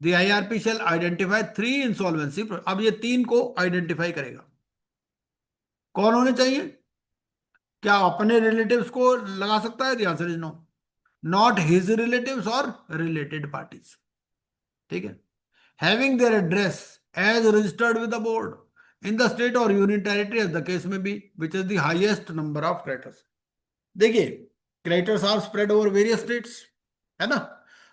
the IRP shall identify 3 insolvency. अब ये 3 को identify करेगा। कौन होने चाहिए? क्या अपने relatives को लगा सकता है? The answer is no. Not his relatives or related parties. ठीक है। Having their address as registered with the board in the state or union territory as the case may be, which is the highest number of creditors. देखिए, creditors are spread over various states, है ना?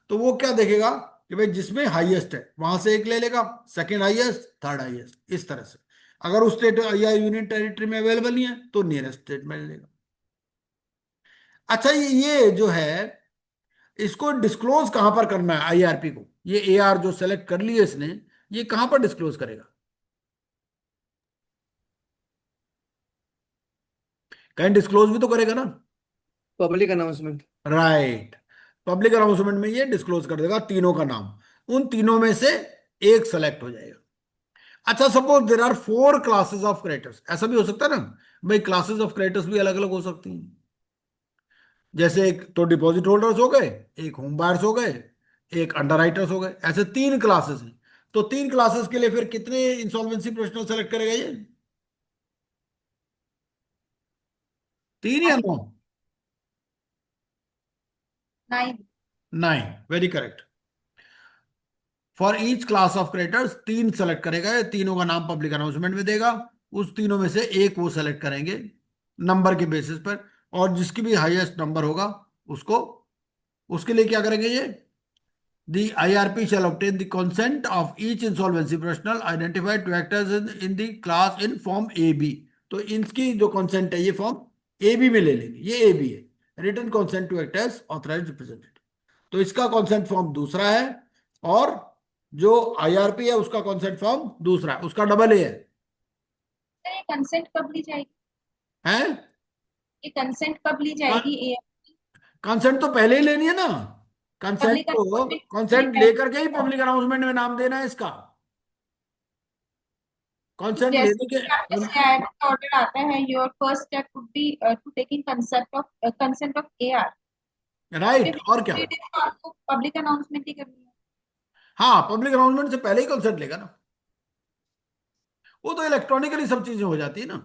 तो वो क्या देखेगा कि भाई जिसमें हाईएस्ट है वहां से एक ले लेगा, सेकंड हाईएस्ट, थर्ड हाईएस्ट, इस तरह से। अगर उस स्टेट या यूनियन टेरिटरी में अवेलेबल नहीं है तो नियरेस्ट स्टेट में ले लेगा। अच्छा, ये जो है इसको डिस्क्लोज कहां पर करना है IRP को? ये AR जो सेलेक्ट कर लिए इसने, ये कहां पर डिस्क्लोज करेगा? कहीं डिस्क्लोज भी तो करेगा ना? Public announcement. Right. Public announcement में ये डिस्क्लोज कर देगा तीनों का नाम, उन तीनों में से एक सेलेक्ट हो जाएगा। अच्छा, suppose there are 4 classes of creditors, ऐसा भी हो सकता है ना भाई, क्लासेस ऑफ क्रेडिटर्स भी अलग अलग हो सकती हैं। जैसे एक तो डिपॉजिट होल्डर्स हो गए, एक होम बायर्स हो गए, एक अंडरराइटर्स हो गए, ऐसे 3 क्लासेस हैं। तो 3 क्लासेस के लिए फिर कितने इंसॉल्वेंसी प्रोफेशनल सेलेक्ट करेगा ये? 3 या 9? 9। 9, very correct. For each class of creditors 3 select करेगा, ये तीनों का नाम पब्लिक अनाउंसमेंट में देगा। उस तीनों में से एक वो सेलेक्ट करेंगे नंबर के बेसिस पर, और जिसकी भी हाईएस्ट नंबर होगा उसको, उसके लिए क्या करेंगे ये? The IRP shall obtain the consent of each insolvency professional identified to act as in the class in form AB. तो इनकी जो consent है ये फॉर्म AB में ले लेंगे, ये AB है, written consent to act as authorized representative। तो इसका consent फॉर्म दूसरा है, और जो IRP है उसका consent फॉर्म दूसरा है, उसका डबल A है। ये कंसेंट कब ली जाएगी? हैं? ये कंसेंट कब ली जाएगी? कंसेंट तो पहले ही लेनी है ना। कंसेंट Public को announcement कंसेंट लेकर के ही पब्लिक अनाउंसमेंट में नाम देना है इसका। कंसेंट जैसे लेने कि आपके के CIRP का ऑर्डर आता है, your first step would be to taking consent of AR। Right, और क्या? आपको पब्लिक अनाउंसमेंट ही करनी है। हाँ, पब्लिक अनाउंसमेंट से पहले ही कंसेंट लेगा ना। वो तो इलेक्ट्रॉनिकली सब चीजें हो जाती है ना।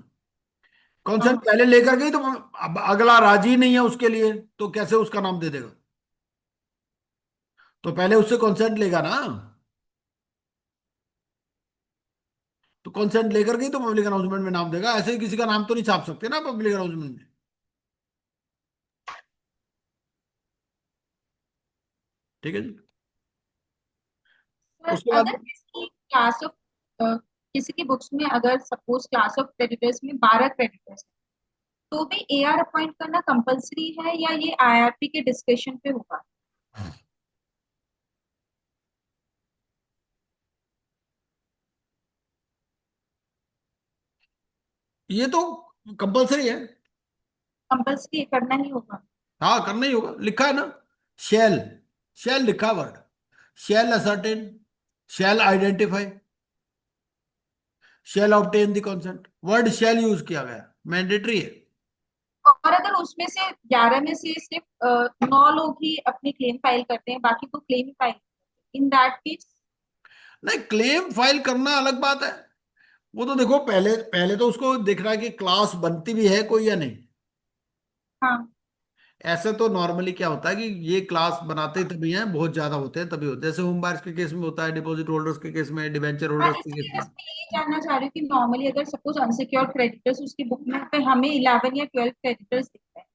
कंसेंट पहले लेकर गई तो अब अगला राजी नहीं है उसके लिए, तो कैसे उसका नाम दे देगा? तो पहले उससे कंसेंट लेगा ना। तो कंसेंट लेकर के ही तो पब्लिक अनाउंसमेंट में नाम देगा, ऐसे ही किसी का नाम तो नहीं छाप सकते ना पब्लिक अनाउंसमेंट में। ठीक है जी। सर उसके बाद अगर किसी क्लास ऑफ किसी की बुक्स में अगर सपोज क्लास ऑफ क्रेडिटर्स में 12 क्रेडिटर्स तो भी एआर अपॉइंट करना कंपलसरी है या ये आईआरपी के डिस्कशन पे होगा? ये तो कंपलसरी है। कंपलसरी करना ही होगा। हाँ करना ही होगा, लिखा है ना। शैल, शैल लिखा word, shall ascertain, shall identify, shall obtain the consent, word shall use किया गया, मैंडेटरी है। और अगर उसमें से 11 में से सिर्फ 9 लोग ही अपनी क्लेम फाइल करते हैं, बाकी तो claim he file, in that case? नहीं, क्लेम फाइल करना अलग बात है। वो तो देखो, पहले पहले तो उसको देखना है कि क्लास बनती भी है कोई या नहीं। हाँ। ऐसे तो नॉर्मली क्या होता है कि ये क्लास बनाते ही तभी हैं, बहुत ज्यादा होते हैं तभी होते हैं, जैसे होम बायर्स के केस में होता है, डिपॉजिट होल्डर्स के केस में, डिबेंचर हाँ, होल्डर्स के केस इसलिए में। बस मैं ये जानना चाह रही हूँ कि नॉर्मली अगर सपोज अनसिक्योर्ड क्रेडिटर्स उसकी बुक में पे हमें 11 या 12 क्रेडिटर्स दिखते हैं,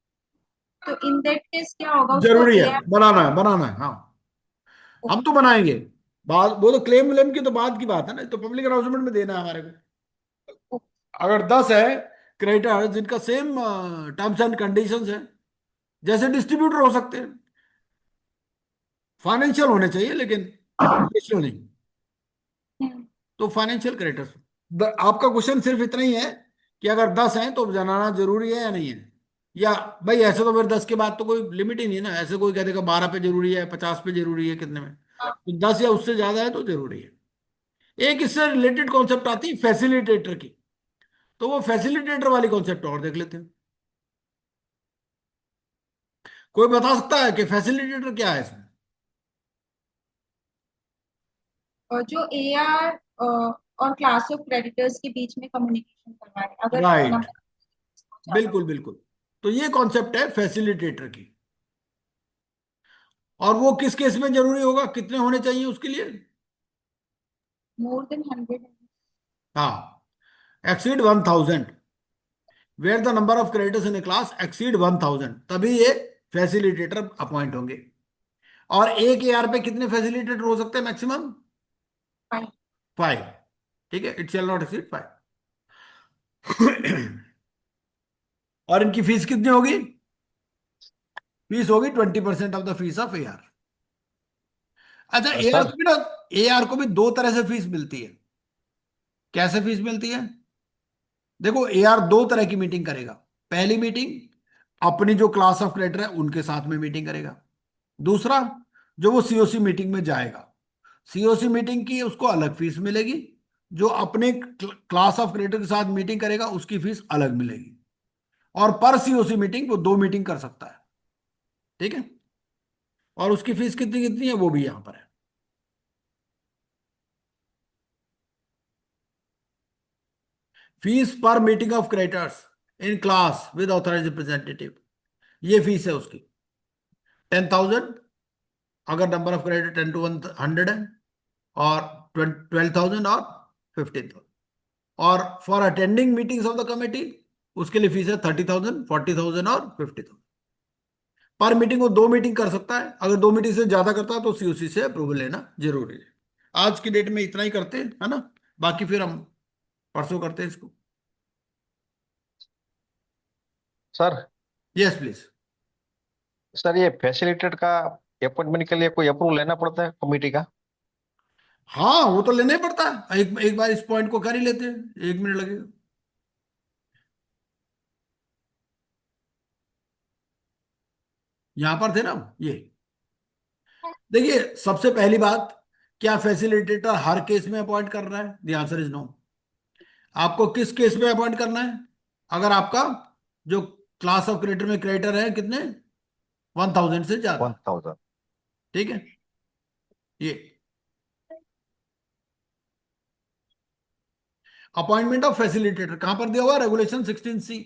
तो इन दैट केस क्या होगा, उसको जरूरी है, एआर? बनाना है, बनाना है, हाँ। हम तो बनाएंगे। बात वो तो क्लेम व्लेम की तो बात की बात है ना, तो पब्लिक अनाउंसमेंट में देना है हमारे को। अगर 10 है क्रेडिटर जिनका सेम टर्म्स एंड कंडीशंस है, जैसे डिस्ट्रीब्यूटर हो सकते हैं, फाइनेंशियल होने चाहिए लेकिन ऑफिशियल नहीं। तो फाइनेंशियल क्रेडिटर्स, आपका क्वेश्चन सिर्फ इतना ही है कि अगर 10 हैं तो जनाना जरूरी है या नहीं है, या भाई ऐसे तो फिर 10 के बाद तो कोई लिमिट ही नहीं है ना, ऐसे कोई कह देगा 12 पे जरूरी है, 50 पे जरूरी है, कितने में, तो 10 या उससे ज्यादा है तो जरूरी है। एक इससे रिलेटेड कॉन्सेप्ट आती है फैसिलिटेटर की, तो वो फैसिलिटेटर वाली कॉन्सेप्ट और देख लेते हैं। कोई बता सकता है कि फैसिलिटेटर क्या है इसमें? जो एआर और क्लास ऑफ क्रेडिटर्स के बीच में कम्युनिकेशन करवा है, अगर राइट, नंबर ज्यादा हो। बिल्कुल बिल्कुल। तो ये कॉन्सेप्ट है फैसिलिटेटर की। और वो किस केस में जरूरी होगा, कितने होने चाहिए उसके लिए? More than 100? हाँ, exceed 1000, where the number of creditors in a class exceed 1000, तभी ये फैसिलिटेटर अपॉइंट होंगे। और एक एआर पे कितने फैसिलिटेटर हो सकते हैं मैक्सिमम? 5। ठीक है, इट शैल नॉट एक्सीड 5। और इनकी फीस कितनी होगी? फीस होगी 20% of the fees of AR. अच्छा, एआर सर को भी ना, एआर को भी दो तरह से फीस मिलती है। कैसे फीस मिलती है? देखो, एआर दो तरह की मीटिंग करेगा। पहली मीटिंग अपनी जो क्लास ऑफ क्रेडिटर है उनके साथ में मीटिंग करेगा। दूसरा, जो वो सीओसी मीटिंग में जाएगा, सीओसी मीटिंग की उसको अलग फीस मिलेगी। जो अपने क्लास ऑफ क्रेडिटर के साथ मीटिंग करेगा उसकी फीस अलग मिलेगी। और पर सीओसी मीटिंग वो दो मीटिंग कर सकता है। ठीक है, और उसकी फीस कितनी कितनी है वो भी यहां पर है। फीस पर meeting of creditors in class with authorise representative, ये फीस है उसकी 10,000 अगर नंबर ऑफ क्रेडिटर 10 to 100 है, और 12,000 और 15,000। और for attending meetings of the committee उसके लिए फीस है 30,000, 40,000 और 50,000। पर मीटिंग वो दो मीटिंग कर सकता है, अगर दो मीटिंग से ज्यादा करता है तो सीओसी से अप्रूवल लेना जरूरी है। आज की डेट में इतना ही करते हैं, है ना। बाकी फिर हम परसों करते हैं इसको। Sir yes please. सर ये फैसिलिटेट का अपॉइंटमेंट के लिए कोई अप्रूवल लेना पड़ता है कमेटी का? हाँ, वो तो लेना ही पड़ता है। एक एक बार इस पॉइंट को कर ही लेते हैं, 1 मिनट लगेगा। यहां पर थे ना ये। देखिए, सबसे पहली बात, क्या फैसिलिटेटर हर केस में अपॉइंट कर रहा है? The answer is no. आपको किस केस में अपॉइंट करना है? अगर आपका जो क्लास ऑफ क्रेडिटर में क्रेडिटर है कितने, 1,000 से ज्यादा। 1000। ठीक है, ये अपॉइंटमेंट ऑफ फैसिलिटेटर कहां पर दिया हुआ? Regulation 16C,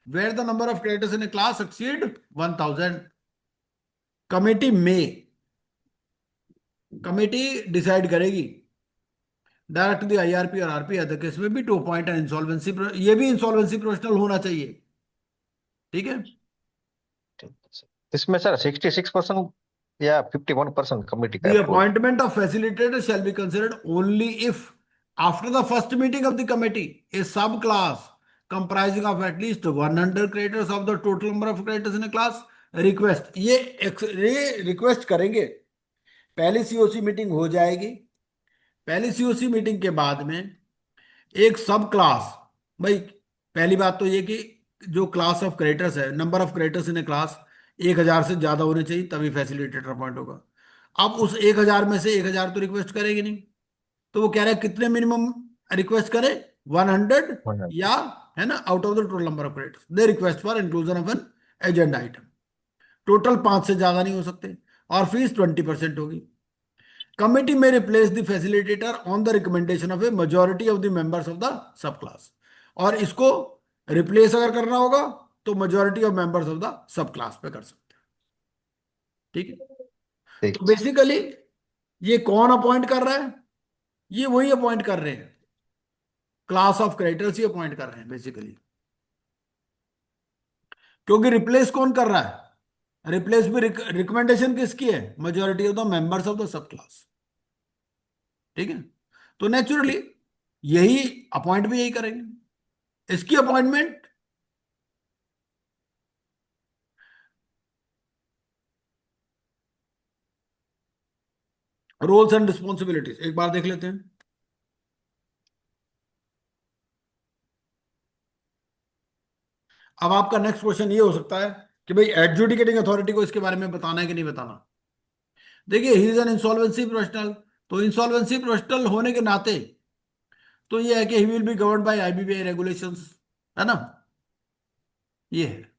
where the number of creditors in a class exceed 1,000, committee में, कमेटी डिसाइड करेगी डायरेक्ट द IRP और RP अदर केस में भी टू अपॉइंट एन इंसॉल्वेंसी, ये भी इंसॉल्वेंसी प्रोफेशनल होना चाहिए, ठीक है। ठीक है सर। इसमें सर 66% या 51% कमेटी का The approval? appointment of facilitator shall be considered only if, after the first meeting of the committee, a subclass comprising of at least 100 creditors of the total number of creditors in a class request, ये request करेंगे, पहली COC meeting हो जाएगी, पहली COC meeting के बाद में एक सब क्लास, भाई पहली बात तो ये कि जो क्लास ऑफ क्रेडिटर्स है, number of creditors in a class 1000 से ज्यादा होने चाहिए, तभी फैसिलिटेटर अपॉइंट होगा। अब उस 1000 में से 1000 तो रिक्वेस्ट करेगी नहीं, तो वो कह रहे हैं कितने मिनिमम रिक्वेस्ट करे, 100 या, है ना, out of the total number of creditors they request for inclusion of an agenda item, total 5 से ज्यादा नहीं हो सकते, और फीस 20% होगी। Committee may replace the facilitator on the recommendation of a majority of the members of the subclass, और इसको replace अगर करना होगा तो majority of members of the subclass पे कर सकते हैं, ठीक है। ठीक तो बेसिकली ये कौन अपॉइंट कर रहा है, ये वही अपॉइंट कर रहे हैं, क्लास ऑफ क्रेडिटर्स ही अपॉइंट कर रहे हैं बेसिकली, क्योंकि रिप्लेस कौन कर रहा है, रिप्लेस भी रिकमेंडेशन किसकी है, majority of the members of the sub class, ठीक है। तो नेचुरली यही अपॉइंट भी यही करेंगे, इसकी अपॉइंटमेंट रोल्स एंड रिस्पॉन्सिबिलिटीज एक बार देख लेते हैं। अब आपका नेक्स्ट क्वेश्चन ये हो सकता है कि भाई एडजुडिकेटिंग अथॉरिटी को इसके बारे में बताना है कि नहीं बताना। देखिए, he is an insolvency professional, तो इंसॉल्वेंसी प्रोफेशनल होने के नाते तो ये है कि he will be govern by IBPI regulations, है ना, ये है।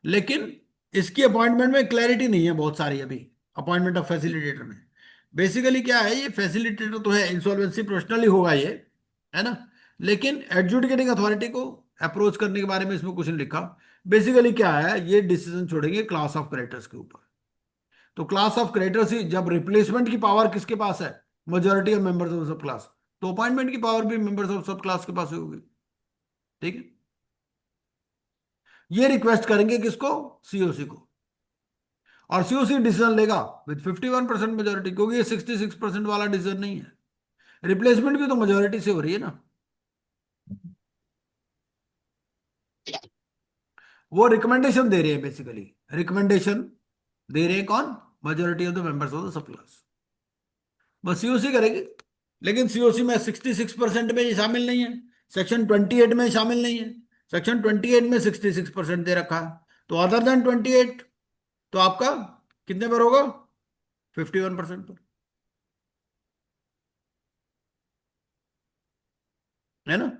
लेकिन इसकी अपॉइंटमेंट में क्लैरिटी नहीं है बहुत सारी अभी, अपॉइंटमेंट ऑफ फैसिलिटेटर में। बेसिकली क्या है, ये फैसिलिटेटर तो है, इंसॉल्वेंसी प्रोफेशनल ही होगा ये, है ना, लेकिन एडजुडिकेटिंग अथॉरिटी को अप्रोच करने के बारे में इसमें कुछ नहीं लिखा। बेसिकली क्या है, ये डिसीजन छोड़ेंगे क्लास ऑफ क्रेडिटर्स के ऊपर। तो क्लास ऑफ क्रेडिटर्स ही, जब रिप्लेसमेंट की पावर किसके पास है, मेजोरिटी ऑफ मेंबर्स ऑफ सब क्लास, तो अपॉइंटमेंट की पावर भी मेंबर्स ऑफ सब क्लास के पास ही होगी, ठीक है। ये रिक्वेस्ट करेंगे किसको, COC को, और COC डिसीजन लेगा विद 51% मेजोरिटी, क्योंकि ये 66% वाला डिसीजन नहीं है, रिप्लेसमेंट भी तो मेजोरिटी से हो रही है ना। वो रिकमेंडेशन दे रहे हैं, बेसिकली रिकमेंडेशन दे रहे हैं कौन, majority of the members of the sub class, बस COC करेगी। लेकिन COC में 66% में ये शामिल नहीं है, सेक्शन 28 में शामिल नहीं है, सेक्शन 28 में 66% दे रखा है, तो अदर देन 28 तो आपका कितने पर होगा, 51% पर, है ना।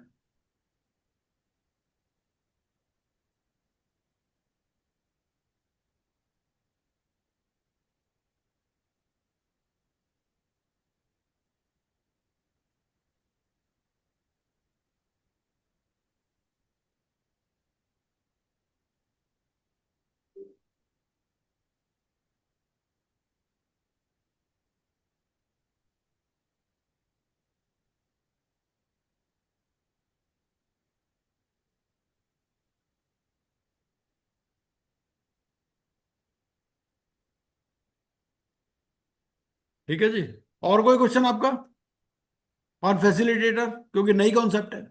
ठीक है जी, और कोई क्वेश्चन आपका ऑन फैसिलिटेटर, क्योंकि नई कॉन्सेप्ट है।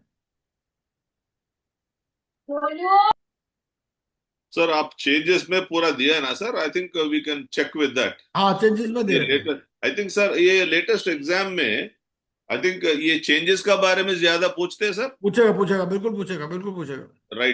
सर आप चेंजेस में पूरा दिया है ना sir, I think we can check with that. हाँ, चेंजेस में दे ये रहे हैं। लेटेस्ट, आई थिंक सर ये लेटेस्ट एग्जाम में आई थिंक ये चेंजेस का बारे में ज्यादा पूछते हैं सर। पूछेगा पूछेगा, बिल्कुल पूछेगा, बिल्कुल पूछेगा। राइट